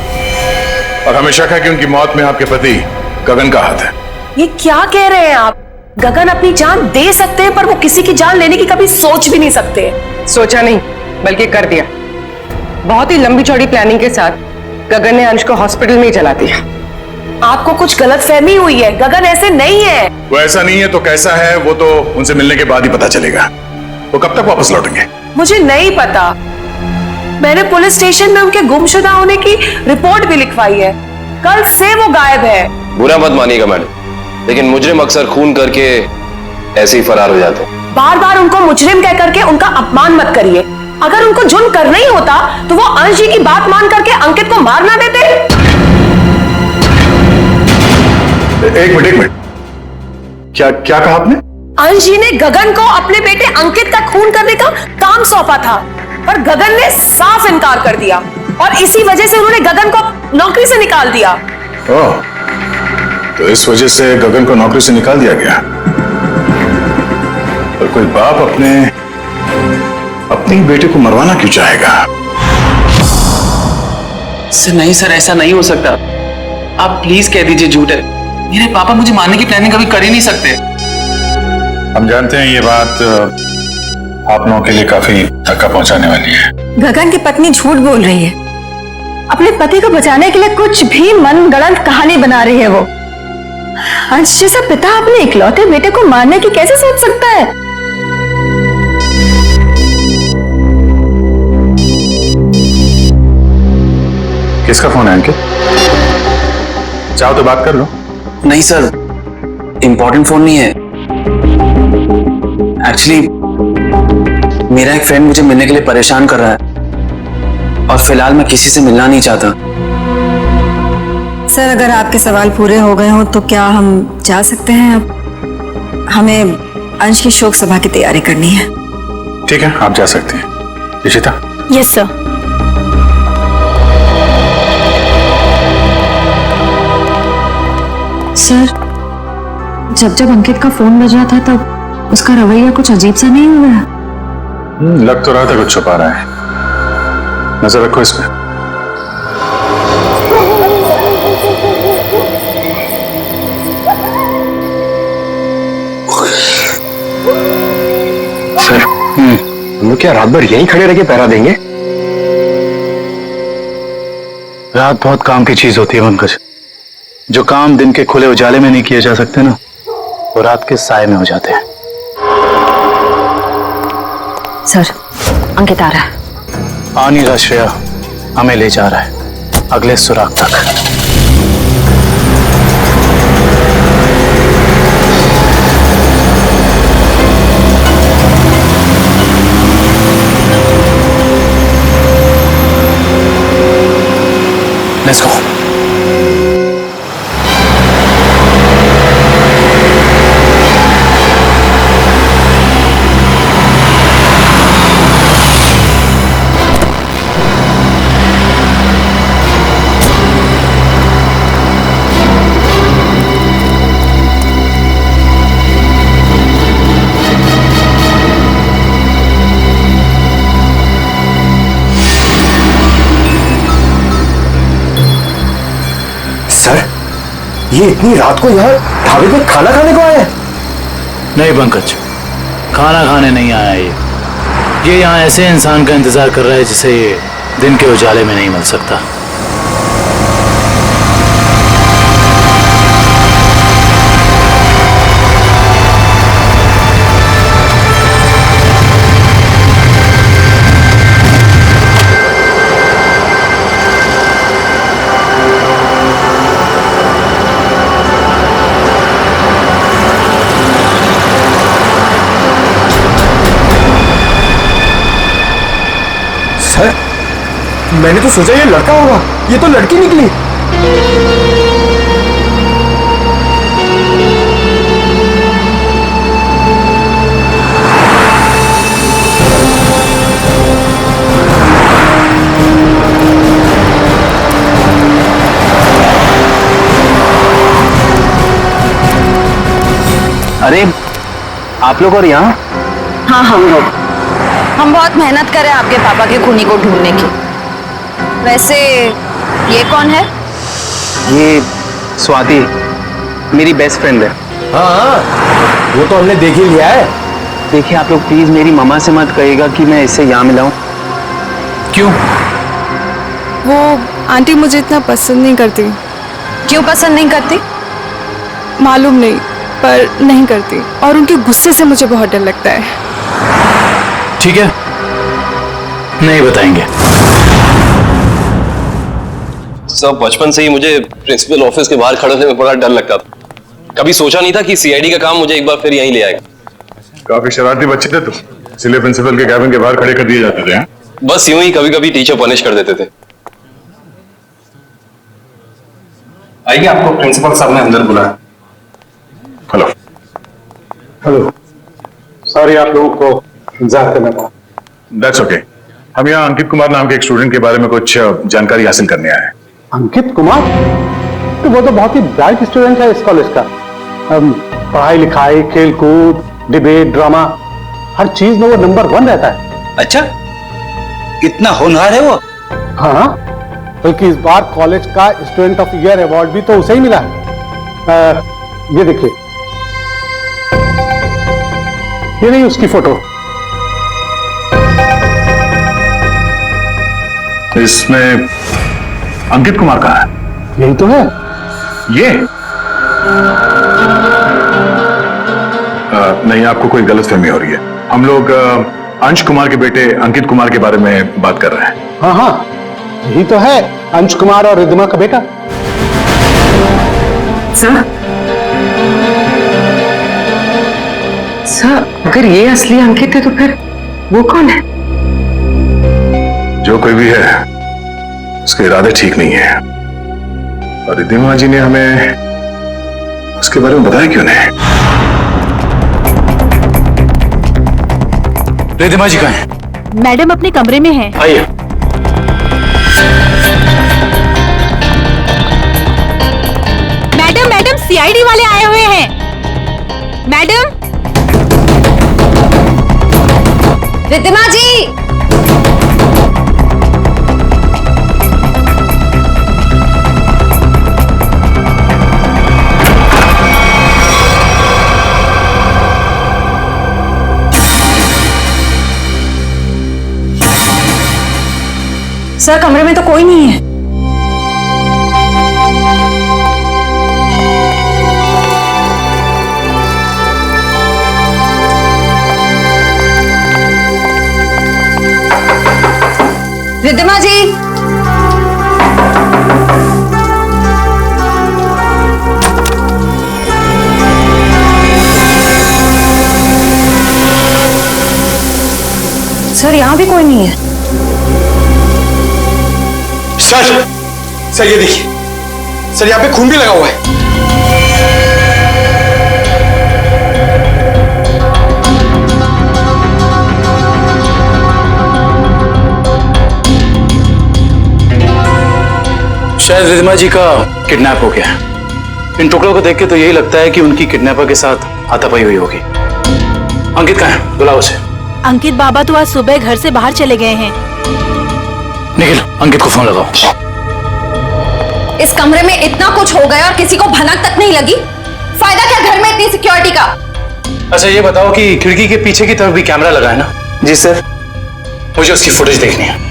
Speaker 13: और हमें शक है कि उनकी मौत में आपके पति गगन का हाथ है।
Speaker 9: ये क्या कह रहे हैं आप? गगन अपनी जान दे सकते हैं, पर वो किसी की जान लेने की कभी सोच भी नहीं सकते।
Speaker 6: सोचा नहीं, बल्कि कर दिया। बहुत ही लंबी चौड़ी प्लानिंग के साथ गगन ने अंश को हॉस्पिटल में ही जला दिया।
Speaker 9: आपको कुछ गलतफहमी हुई है। गगन ऐसे नहीं है।
Speaker 13: वो ऐसा नहीं है तो कैसा है, वो तो उनसे मिलने के बाद ही पता चलेगा। वो कब तक वापस लौटेंगे?
Speaker 9: मुझे नहीं पता। मैंने पुलिस स्टेशन में उनके गुमशुदा होने की रिपोर्ट भी लिखवाई है। कल से वो गायब है।
Speaker 11: बुरा मत मानिएगा मैडम, लेकिन मुजरिम अक्सर खून करके ऐसे ही फरार हो जाते हैं।
Speaker 9: बार बार उनको मुजरिम कह करके उनका अपमान मत करिए। अगर उनको जुर्म करना ही होता तो वो अंश जी की बात मान करके अंकित को मार ना देते।
Speaker 13: एक मिनट, क्या कहा आपने?
Speaker 9: अंश जी ने गगन को अपने बेटे अंकित का खून करने का काम सौंपा था, पर गगन ने साफ इनकार कर दिया और इसी वजह से उन्होंने गगन को नौकरी से निकाल दिया।
Speaker 13: ओह, तो इस वजह से गगन को नौकरी से निकाल दिया गया। पर कोई बाप अपने बेटे को मरवाना क्यों चाहेगा?
Speaker 1: सर नहीं सर, ऐसा नहीं हो सकता। आप प्लीज कह दीजिए झूठ है। मेरे पापा मुझे मारने की प्लानिंग कभी कर ही नहीं सकते।
Speaker 13: हम जानते हैं ये बात आप लोगों के लिए काफी धक्का पहुंचाने वाली है।
Speaker 4: गगन की पत्नी झूठ बोल रही है। अपने पति को बचाने के लिए कुछ भी मनगढ़ंत कहानी बना रही है वो। अंश जैसा पिता अपने इकलौते बेटे को मारने की कैसे सोच सकता है?
Speaker 13: किसका फोन है अंकित? चाहो तो बात कर लो।
Speaker 1: नहीं सर, इम्पोर्टेंट फोन नहीं है। एक्चुअली मेरा एक फ्रेंड मुझे मिलने के लिए परेशान कर रहा है और फिलहाल मैं किसी से मिलना नहीं चाहता।
Speaker 4: सर, अगर आपके सवाल पूरे हो गए हो तो क्या हम जा सकते हैं? अब हमें अंश की शोक सभा की तैयारी करनी है।
Speaker 13: ठीक है, आप जा सकते हैं। इशिता।
Speaker 2: Yes sir.
Speaker 6: सर, जब अंकित का फोन बज रहा था तब उसका रवैया कुछ अजीब सा नहीं हुआ?
Speaker 13: लग तो रहा था कुछ छुपा रहा है। नजर रखो इस पे।
Speaker 12: सर, हम लोग क्या रात भर यहीं खड़े रह के पहरा देंगे?
Speaker 18: रात बहुत काम की चीज होती है पंकज। जो काम दिन के खुले उजाले में नहीं किए जा सकते ना, वो रात के साए में हो जाते हैं।
Speaker 6: सर, अंकित आ रहा है।
Speaker 18: आ नहीं रहा श्रेया, हमें ले जा रहा है अगले सुराग तक। Let's go.
Speaker 12: सर, ये इतनी रात को यहाँ ढाबे पे खाना खाने को आया है?
Speaker 18: नहीं पंकज, खाना खाने नहीं आया ये यहाँ ऐसे इंसान का इंतजार कर रहा है जिसे ये दिन के उजाले में नहीं मिल सकता।
Speaker 12: सर, मैंने तो सोचा ये लड़का होगा, ये तो लड़की निकली।
Speaker 1: अरे आप लोग और यहाँ?
Speaker 4: हाँ, हम बहुत मेहनत कर रहे हैं आपके पापा के खूनी को ढूंढने की। वैसे ये कौन है?
Speaker 1: ये स्वाति, मेरी बेस्ट फ्रेंड है।
Speaker 12: हाँ, वो तो हमने देख ही लिया है।
Speaker 1: देखिए आप लोग प्लीज मेरी मम्मा से मत कहिएगा कि मैं इससे यहाँ मिला हूँ।
Speaker 18: क्यों?
Speaker 2: वो आंटी मुझे इतना पसंद नहीं करती।
Speaker 4: क्यों पसंद नहीं करती?
Speaker 2: मालूम नहीं, पर नहीं करती। और उनके गुस्से से मुझे बहुत डर लगता है।
Speaker 18: ठीक है, नहीं बताएंगे।
Speaker 11: सब बचपन से ही मुझे प्रिंसिपल ऑफिस के बाहर खड़े होने में बड़ा डर लगता था। कभी सोचा नहीं था कि सीआईडी का काम मुझे एक बार फिर यहीं ले आएगा।
Speaker 13: काफी शरारती बच्चे थे तुम, इसलिए प्रिंसिपल के कैबिन के बाहर खड़े कर दिए जाते थे।
Speaker 11: बस यूं ही कभी कभी टीचर पनिश कर देते थे।
Speaker 10: आइए, आपको प्रिंसिपल साहब ने अंदर बुलाया।
Speaker 13: हेलो।
Speaker 5: हेलो, सॉरी आप लोगों को इंतजार करना पड़ा।
Speaker 13: That's okay. हम यहाँ अंकित कुमार नाम के एक स्टूडेंट के बारे में कुछ जानकारी हासिल करने आए हैं।
Speaker 5: अंकित कुमार? तो वो तो बहुत ही ब्राइट स्टूडेंट है इस कॉलेज का। पढ़ाई लिखाई, खेल कूद, डिबेट, ड्रामा, हर चीज में वो नंबर 1 रहता है।
Speaker 8: अच्छा, कितना होनहार है वो।
Speaker 5: हाँ, बल्कि इस बार कॉलेज का स्टूडेंट ऑफ ईयर अवार्ड भी तो उसे ही मिला है। ये देखिए, ये नहीं उसकी फोटो।
Speaker 13: इसमें अंकित कुमार कहाँ है?
Speaker 5: यही तो है।
Speaker 13: ये नहीं, आपको कोई गलतफहमी हो रही है। हम लोग अंश कुमार के बेटे अंकित कुमार के बारे में बात कर रहे हैं।
Speaker 5: हाँ हाँ, यही तो है, अंश कुमार और रिद्धिमा का बेटा।
Speaker 6: सर,
Speaker 19: सर, अगर ये असली अंकित है तो फिर वो कौन है?
Speaker 10: जो कोई भी है उसके इरादे ठीक नहीं है, और रिद्धिमा जी ने हमें उसके बारे में बताया क्यों नहीं?
Speaker 18: रिद्धिमा जी कहाँ हैं?
Speaker 6: मैडम अपने कमरे में हैं।
Speaker 18: आइए।
Speaker 6: मैडम सीआईडी वाले आए हुए हैं। मैडम।
Speaker 9: रिद्धिमा जी।
Speaker 4: सर, कमरे में तो कोई नहीं है।
Speaker 9: रिद्धिमा जी।
Speaker 4: सर, यहाँ भी कोई नहीं है।
Speaker 3: सर ये देखिए, सर यहाँ पे खून भी लगा हुआ है।
Speaker 18: शायद रिद्धिमा जी का किडनैप हो गया है। इन टुकड़ों को देख के तो यही लगता है कि उनकी किडनैपर के साथ हाथापाई हुई होगी। अंकित कहाँ है? बुलाओ उसे।
Speaker 6: अंकित बाबा तो आज सुबह घर से बाहर चले गए हैं।
Speaker 18: निखिल, अंकित को फोन लगाओ।
Speaker 9: इस कमरे में इतना कुछ हो गया और किसी को भनक तक नहीं लगी। फायदा क्या घर में इतनी सिक्योरिटी का?
Speaker 18: अच्छा ये बताओ कि खिड़की के पीछे की तरफ भी कैमरा लगा है ना?
Speaker 3: जी सर।
Speaker 18: मुझे उसकी फुटेज देखनी है।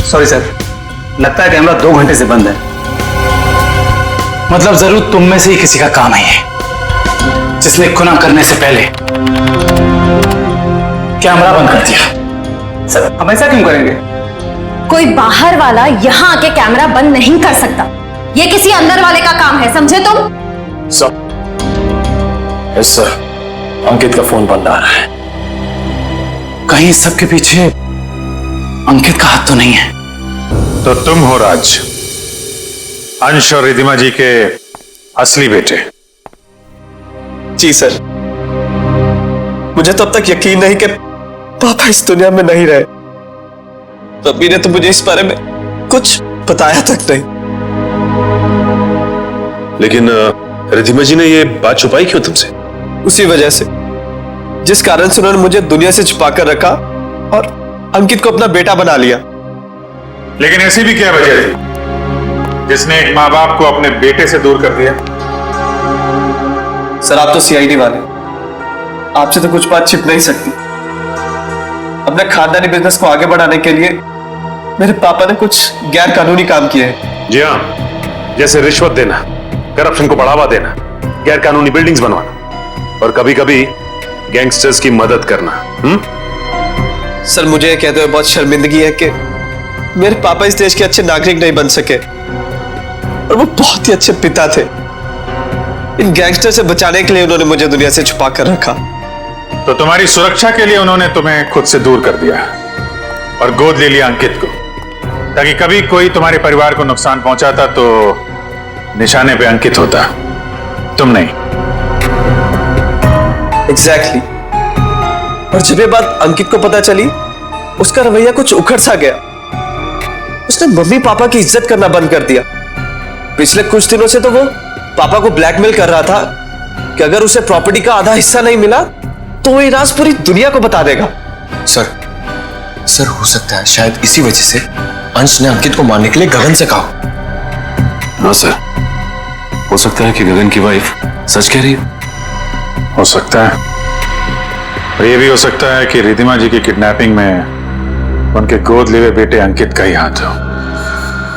Speaker 3: सॉरी सर, लगता है कैमरा 2 घंटे से बंद है।
Speaker 18: मतलब जरूर तुम में से ही किसी का काम है ये, जिसने गुनाह करने से पहले कैमरा बंद कर दिया।
Speaker 3: सर, हम ऐसा क्यों करेंगे?
Speaker 9: कोई बाहर वाला यहाँ आके कैमरा बंद नहीं कर सकता। ये किसी अंदर वाले का काम है, समझे तुम?
Speaker 10: यस सर, अंकित का फोन बंद आ रहा है।
Speaker 18: कहीं सबके पीछे अंकित का हाथ तो नहीं है?
Speaker 13: तो तुम हो राज, अंश और रिद्धिमा जी के असली बेटे।
Speaker 3: जी सर, मुझे तब तक यकीन नहीं कि पापा इस दुनिया में नहीं रहे। रब्बी ने तो मुझे इस बारे में कुछ बताया तक नहीं।
Speaker 10: लेकिन रिद्धिमा जी ने ये बात छुपाई क्यों तुमसे?
Speaker 3: उसी वजह से जिस कारण से उन्होंने मुझे दुनिया से छुपा कर रखा और अंकित को अपना बेटा बना लिया।
Speaker 13: लेकिन ऐसी भी क्या वजह थी जिसने एक माँ बाप को अपने बेटे से दूर कर दिया?
Speaker 3: सर, आप तो सीआईडी वाले, आपसे तो कुछ बात छिप नहीं सकती। अपने खानदानी बिजनेस को आगे बढ़ाने के लिए मेरे पापा ने कुछ गैर कानूनी काम किए हैं।
Speaker 10: जी हाँ, जैसे रिश्वत देना, करप्शन को बढ़ावा देना, गैर कानूनी बिल्डिंग्स बनवाना और कभी कभी गैंगस्टर्स की मदद करना।
Speaker 3: सर, मुझे कहते हुए बहुत शर्मिंदगी है कि मेरे पापा इस देश के अच्छे नागरिक नहीं बन सके और वो बहुत ही अच्छे पिता थे। इन गैंगस्टर से बचाने के लिए उन्होंने मुझे दुनिया से छुपा कर रखा।
Speaker 13: तो तुम्हारी सुरक्षा के लिए उन्होंने तुम्हें खुद से दूर कर दिया और गोद ले लिया अंकित को, ताकि कभी कोई तुम्हारे परिवार को नुकसान पहुंचाता तो निशाने पे अंकित होता, तुम नहीं।
Speaker 3: एग्जैक्टली। और जब ये बात अंकित को पता चली, उसका रवैया कुछ उखड़ सा गया। उसने मम्मी पापा की इज्जत करना बंद कर दिया। पिछले कुछ दिनों से तो वो पापा को ब्लैकमेल कर रहा था कि अगर उसे प्रॉपर्टी का आधा हिस्सा नहीं मिला तो वो ये राज पूरी दुनिया को बता देगा।
Speaker 20: सर हो सकता है शायद इसी वजह से अंश ने अंकित को मारने के लिए गगन से कहा।
Speaker 10: हाँ सर, हो सकता है कि गगन की वाइफ सच कह रही हो।
Speaker 13: हो सकता है, और ये भी हो सकता है कि रिद्धिमा जी की किडनैपिंग में उनके गोद लिए बेटे अंकित का ही हाथ हो।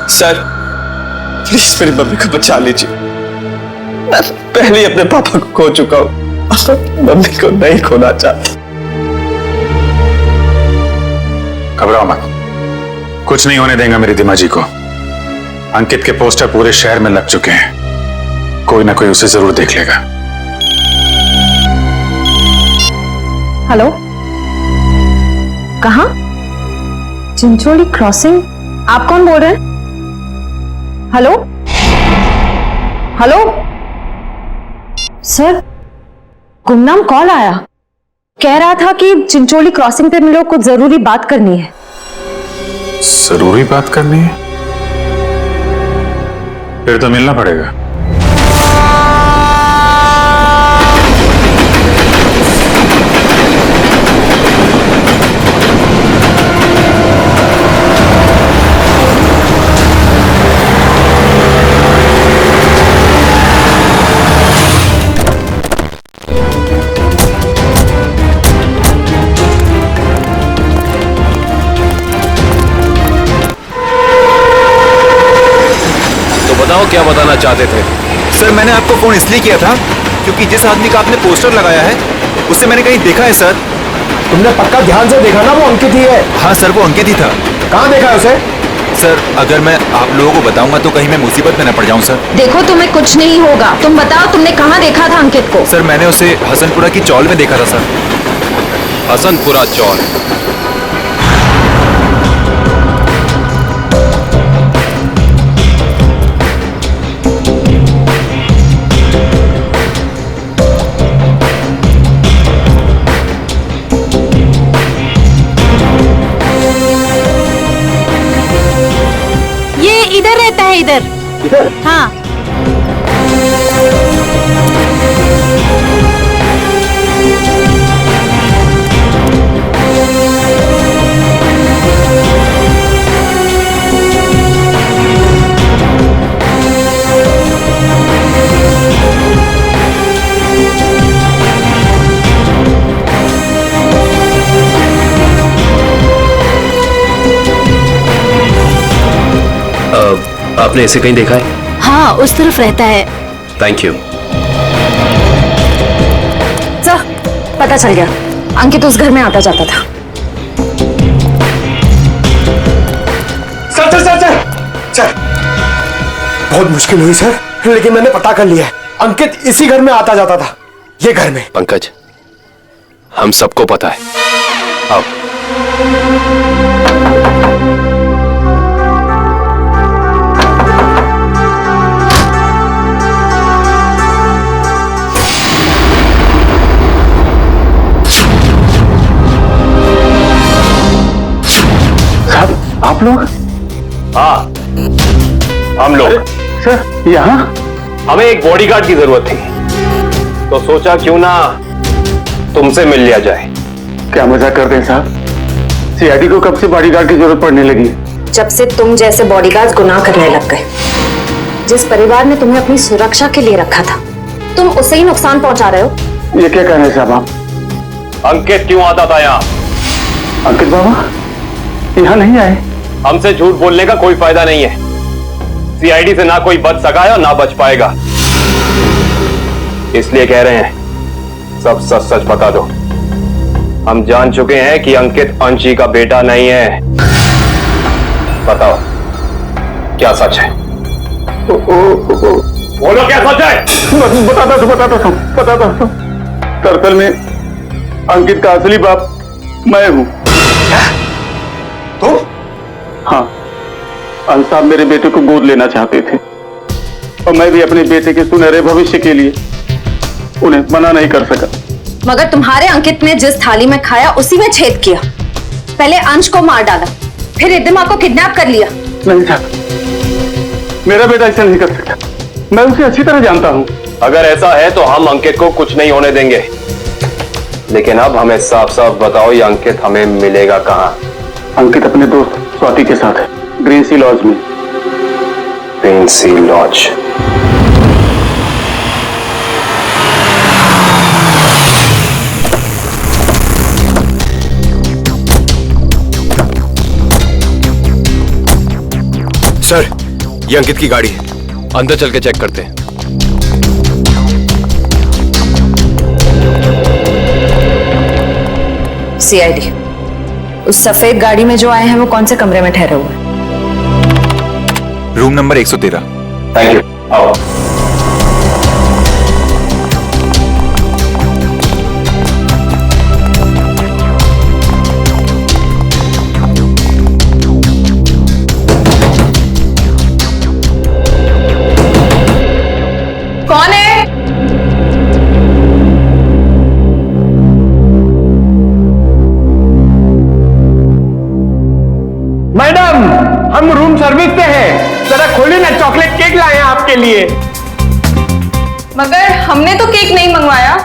Speaker 3: सर, प्लीज मेरी मम्मी को बचा लीजिए। मैं पहले ही अपने पापा को खो चुका हूं।
Speaker 10: मम्मी को नहीं खोना चाहता।
Speaker 13: घबराओ मत, कुछ नहीं होने देंगे मेरी दिमाजी को। अंकित के पोस्टर पूरे शहर में लग चुके हैं, कोई ना कोई उसे जरूर देख लेगा।
Speaker 4: हेलो, कहाँ? चिंचोली क्रॉसिंग? आप कौन बोल रहे हैं? हेलो हेलो सर, गुमनाम कॉल आया, कह रहा था कि चिंचोली क्रॉसिंग पे मिलो, कुछ जरूरी बात करनी है।
Speaker 13: जरूरी बात करनी है? फिर तो मिलना पड़ेगा।
Speaker 12: क्या बताना चाहते थे? सर मैंने आपको फोन इसलिए किया था क्योंकि जिस आदमी का आपने पोस्टर लगाया है उसे मैंने कहीं देखा है सर।
Speaker 5: तुमने पक्का ध्यान से देखा ना? वो अंकित ही है।
Speaker 12: हाँ सर, वो अंकित ही था।
Speaker 5: कहाँ देखा है उसे?
Speaker 12: सर अगर मैं आप लोगों को बताऊंगा तो कहीं मैं मुसीबत में न पड़ जाऊं सर।
Speaker 4: देखो तुम्हें कुछ नहीं होगा, तुम बताओ तुमने कहाँ देखा था अंकित को?
Speaker 12: सर मैंने उसे हसनपुरा की चौल में देखा था सर।
Speaker 11: हसनपुरा चौल?
Speaker 2: इधर रहता है, इधर। हाँ।
Speaker 20: आपने इसे कहीं देखा है?
Speaker 2: हाँ, उस तरफ रहता है।
Speaker 20: Thank you.
Speaker 4: सर पता चल गया, अंकित उस घर में आता जाता था।
Speaker 5: Sir sir sir sir sir, बहुत मुश्किल हुई सर, लेकिन मैंने पता कर लिया है, अंकित इसी घर में आता जाता था, ये घर में।
Speaker 20: पंकज, हम सबको पता है। आओ।
Speaker 13: आप लोग?
Speaker 17: हाँ, हम लोग।
Speaker 13: सर यहाँ?
Speaker 17: हमें एक बॉडीगार्ड की जरूरत थी, तो सोचा क्यों ना तुमसे मिल लिया जाए।
Speaker 13: क्या मजाक करते हैं साहब? सीआईडी को कब से बॉडीगार्ड की जरूरत पड़ने लगी?
Speaker 4: जब से तुम जैसे बॉडीगार्ड गुनाह करने लग गए। जिस परिवार ने तुम्हें अपनी सुरक्षा के लिए रखा था, तुम उसे ही नुकसान पहुंचा रहे हो।
Speaker 13: ये क्या कह रहे हैं साहब आप?
Speaker 17: अंकित क्यों आता था यहाँ?
Speaker 13: अंकित बाबा यहाँ नहीं आए।
Speaker 17: हमसे झूठ बोलने का कोई फायदा नहीं है। सीआईडी से ना कोई बच सका है और ना बच पाएगा, इसलिए कह रहे हैं सब सच सच बता दो। हम जान चुके हैं कि अंकित अंशी का बेटा नहीं है। बताओ क्या सच है? बोलो क्या सच है?
Speaker 13: बताता हूँ। दरअसल में अंकित का असली बाप मैं हूँ।
Speaker 5: तुम?
Speaker 13: हाँ, अंश साहब मेरे बेटे को गोद लेना चाहते थे और मैं भी अपने बेटे के सुनहरे भविष्य के लिए उन्हें मना नहीं कर सका।
Speaker 4: मगर तुम्हारे अंकित ने जिस थाली में खाया उसी में छेद किया। पहले अंश को मार डाला, फिर रिद्धिमा को किडनैप कर लिया।
Speaker 13: नहीं साहब, मेरा बेटा ऐसा नहीं कर सकता, मैं उसे अच्छी तरह जानता हूँ।
Speaker 17: अगर ऐसा है तो हम अंकित को कुछ नहीं होने देंगे, लेकिन अब हमें साफ साफ बताओ ये अंकित हमें मिलेगा कहाँ?
Speaker 13: अंकित अपने दोस्त स्वाति के साथ है, ग्रीन सी लॉज में।
Speaker 17: ग्रीन सी लॉज?
Speaker 12: सर ये अंकित की गाड़ी है, अंदर चल के चेक करते हैं।
Speaker 4: सीआईडी, उस सफेद गाड़ी में जो आए हैं वो कौन से कमरे में ठहरे हुए?
Speaker 12: Room number 113।
Speaker 17: Thank you. आओ।
Speaker 9: कौन है?
Speaker 14: मैडम, हम रूम सर्विस से हैं। जरा खोलिए ना, चॉकलेट केक लाए हैं आपके लिए।
Speaker 2: मगर हमने तो केक नहीं मंगवाया।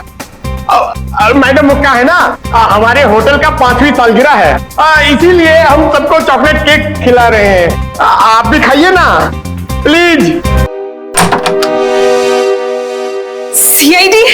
Speaker 14: मैडम, वो क्या है ना, हमारे होटल का 5वीं सालगिरह है, इसीलिए हम सबको चॉकलेट केक खिला रहे हैं। आप भी खाइए ना प्लीज।
Speaker 2: सीआईडी?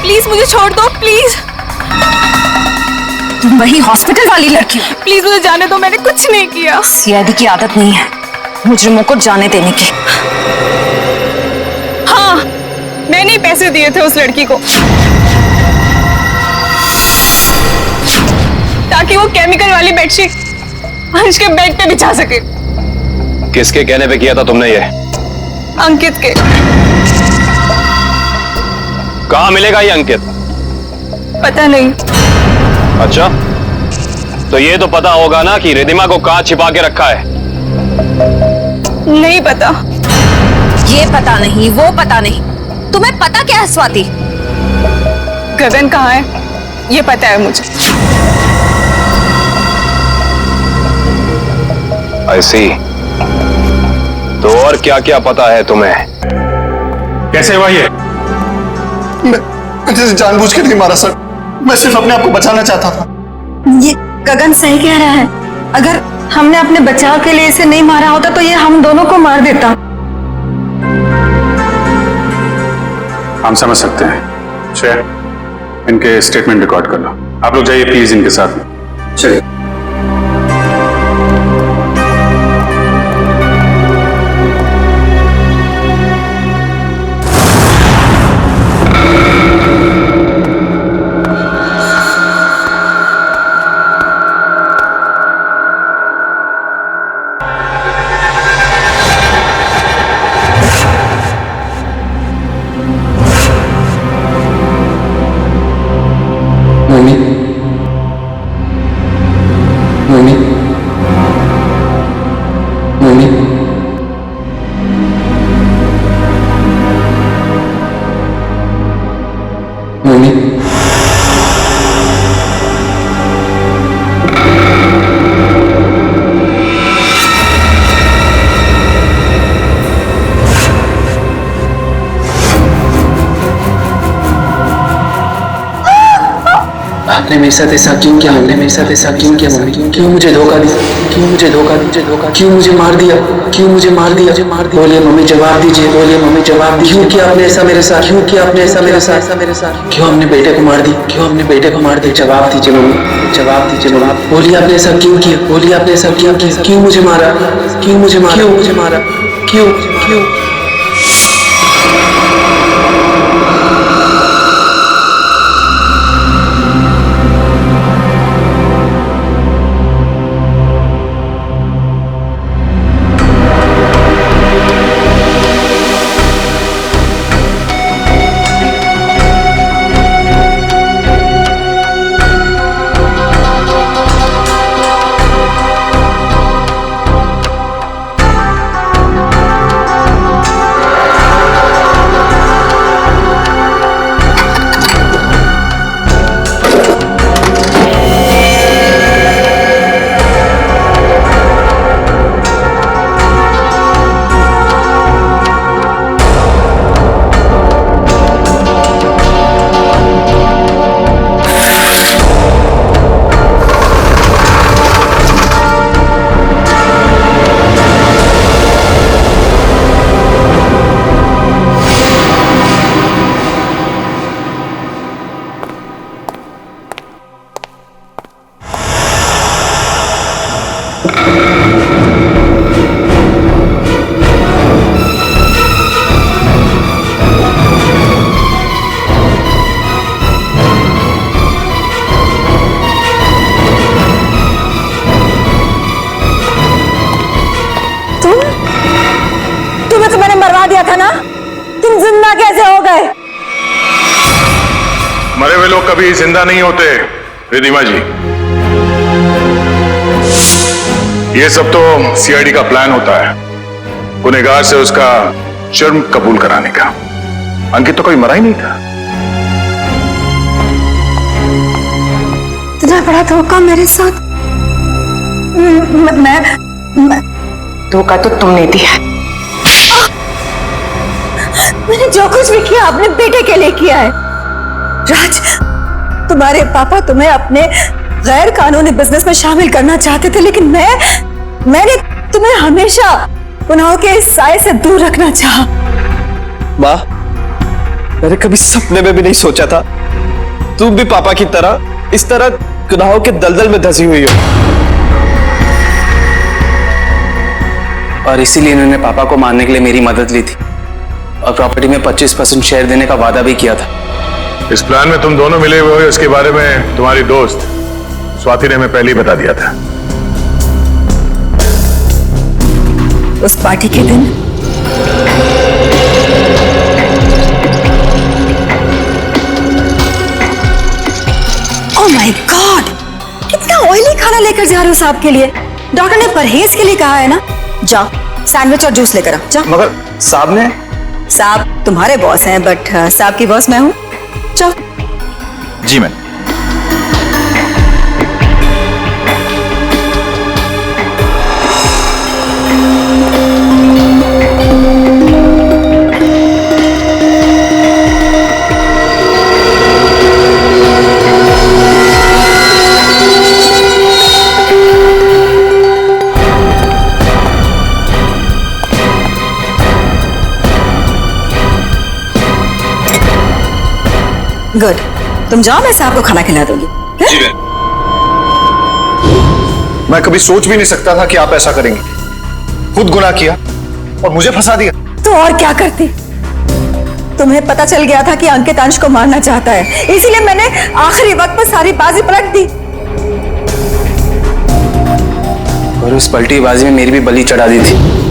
Speaker 2: प्लीज मुझे छोड़ दो, प्लीज।
Speaker 4: तुम वही हॉस्पिटल वाली लड़की हो?
Speaker 2: प्लीज मुझे जाने दो, मैंने कुछ नहीं किया।
Speaker 4: सीआईडी की आदत नहीं है मुजरिमों को जाने देने की।
Speaker 2: हाँ, मैंने ही पैसे दिए थे उस लड़की को ताकि वो केमिकल वाली बेडशीट अंश के बेड पे बिछा सके।
Speaker 17: किसके कहने पे किया था तुमने ये?
Speaker 2: अंकित के।
Speaker 17: कहाँ मिलेगा ये अंकित?
Speaker 2: पता नहीं।
Speaker 17: अच्छा, तो ये तो पता होगा ना कि रिधिमा को कहाँ छिपा के रखा है?
Speaker 2: नहीं पता।
Speaker 4: ये पता नहीं, वो पता नहीं, तुम्हें पता क्या है स्वाति?
Speaker 2: गगन कहाँ है ये पता है मुझे।
Speaker 17: I see। तो और क्या क्या पता है तुम्हें?
Speaker 3: कैसे हुआ ये?
Speaker 16: मैं जानबूझ के नहीं मारा सर, मैं सिर्फ अपने आप को बचाना चाहता था।
Speaker 4: ये गगन सही कह रहा है, अगर हमने अपने बचाव के लिए इसे नहीं मारा होता तो ये हम दोनों को मार देता।
Speaker 13: हम समझ सकते हैं। शेर, इनके स्टेटमेंट रिकॉर्ड कर लो। आप लोग जाइए प्लीज इनके साथ में।
Speaker 16: चलिए।
Speaker 20: मम्मी, मम्मी, मम्मी, मम्मी, आपने मेरे साथ ऐसा क्यों किया? आपने मेरे साथ ऐसा क्यों किया मम्मी? क्यों मुझे धोखा दिया? क्यों मुझे धोखा दिया? क्यों मुझे मार दिया? क्यों मुझे मार दिया? बोलिए मम्मी, जवाब दीजिए। बोलिए मम्मी, जवाब दीजिए। क्यों किया आपने ऐसा मेरे साथ? क्यों किया आपने ऐसा मेरे साथ? क्यों हमने बेटे को मार दी? क्यों हमने बेटे को मार दिया? जवाब दीजिए मम्मी, जवाब दीजिए मम्मी। बोलिए आपने ऐसा क्यों किया? बोलिए आपने ऐसा क्यों किया? क्यों मुझे मारा? क्यों मुझे मारा? क्यों मुझे मारा? क्यों क्यों?
Speaker 13: हुए लोग कभी जिंदा नहीं होते रिधिमा जी। ये सब तो सीआईडी का प्लान होता है, गुनहगार से उसका जुर्म कबूल कराने का। अंकित तो कभी मरा ही नहीं था।
Speaker 4: इतना बड़ा धोखा मेरे साथ। मैं
Speaker 9: धोखा तो तुमने दिया।
Speaker 4: मैंने जो कुछ भी किया अपने बेटे के लिए किया है। राज, तुम्हारे पापा तुम्हें अपने गैर कानूनी बिजनेस में शामिल करना चाहते थे, लेकिन मैंने तुम्हें हमेशा गुनाहों के इस साए से दूर रखना चाहा।
Speaker 3: माँ, मैंने कभी सपने में भी नहीं सोचा था तुम भी पापा की तरह इस तरह गुनाहों के दलदल में धंसी हुई हो।
Speaker 1: और इसीलिए इन्होंने पापा को मारने के लिए मेरी मदद ली थी और प्रॉपर्टी में 25% शेयर देने का वादा भी किया था।
Speaker 13: इस प्लान में तुम दोनों मिले हुए हो, इसके बारे में तुम्हारी दोस्त स्वाति ने हमें पहले ही बता दिया था।
Speaker 4: उस पार्टी के दिन ओह माय गॉड, कितना ऑयली खाना लेकर जा रहे हो साहब के लिए? डॉक्टर ने परहेज के लिए कहा है ना। जाओ सैंडविच और जूस लेकर आओ, जाओ।
Speaker 3: मगर साहब ने?
Speaker 4: साहब तुम्हारे बॉस हैं, बट साहब की बॉस मैं हूँ। जाओ।
Speaker 12: जी मैम।
Speaker 4: गुड, तुम जाओ, मैं साहब को खाना खिला दूंगी।
Speaker 12: जी मैम। मैं कभी सोच भी नहीं सकता था कि आप ऐसा करेंगे। खुद गुनाह किया और मुझे फंसा दिया।
Speaker 4: तो और क्या करती? तुम्हें पता चल गया था कि अंकित अंश को मारना चाहता है, इसीलिए मैंने आखिरी वक्त पर सारी बाजी पलट दी।
Speaker 1: और उस पलटी बाजी में मेरी भी बलि चढ़ा दी थी।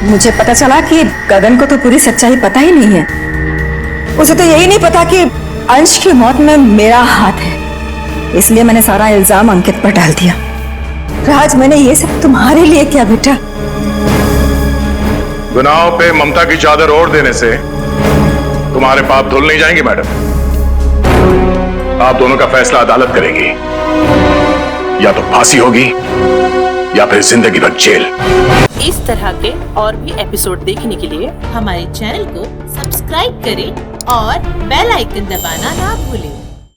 Speaker 4: मुझे पता चला कि गगन को तो पूरी सच्चाई पता ही नहीं है। उसे तो यही नहीं पता कि अंश की मौत में मेरा हाथ है, इसलिए मैंने सारा इल्जाम अंकित पर डाल दिया। राज, मैंने ये सब तुम्हारे लिए किया बेटा।
Speaker 13: गुनाहों पे ममता की चादर ओढ़ देने से तुम्हारे पाप धुल नहीं जाएंगे मैडम। आप दोनों का फैसला अदालत करेगी, या तो फांसी होगी या फिर जिंदगी भर जेल।
Speaker 21: इस तरह के और भी एपिसोड देखने के लिए हमारे चैनल को सब्सक्राइब करें और बेल आइकन दबाना ना भूलें।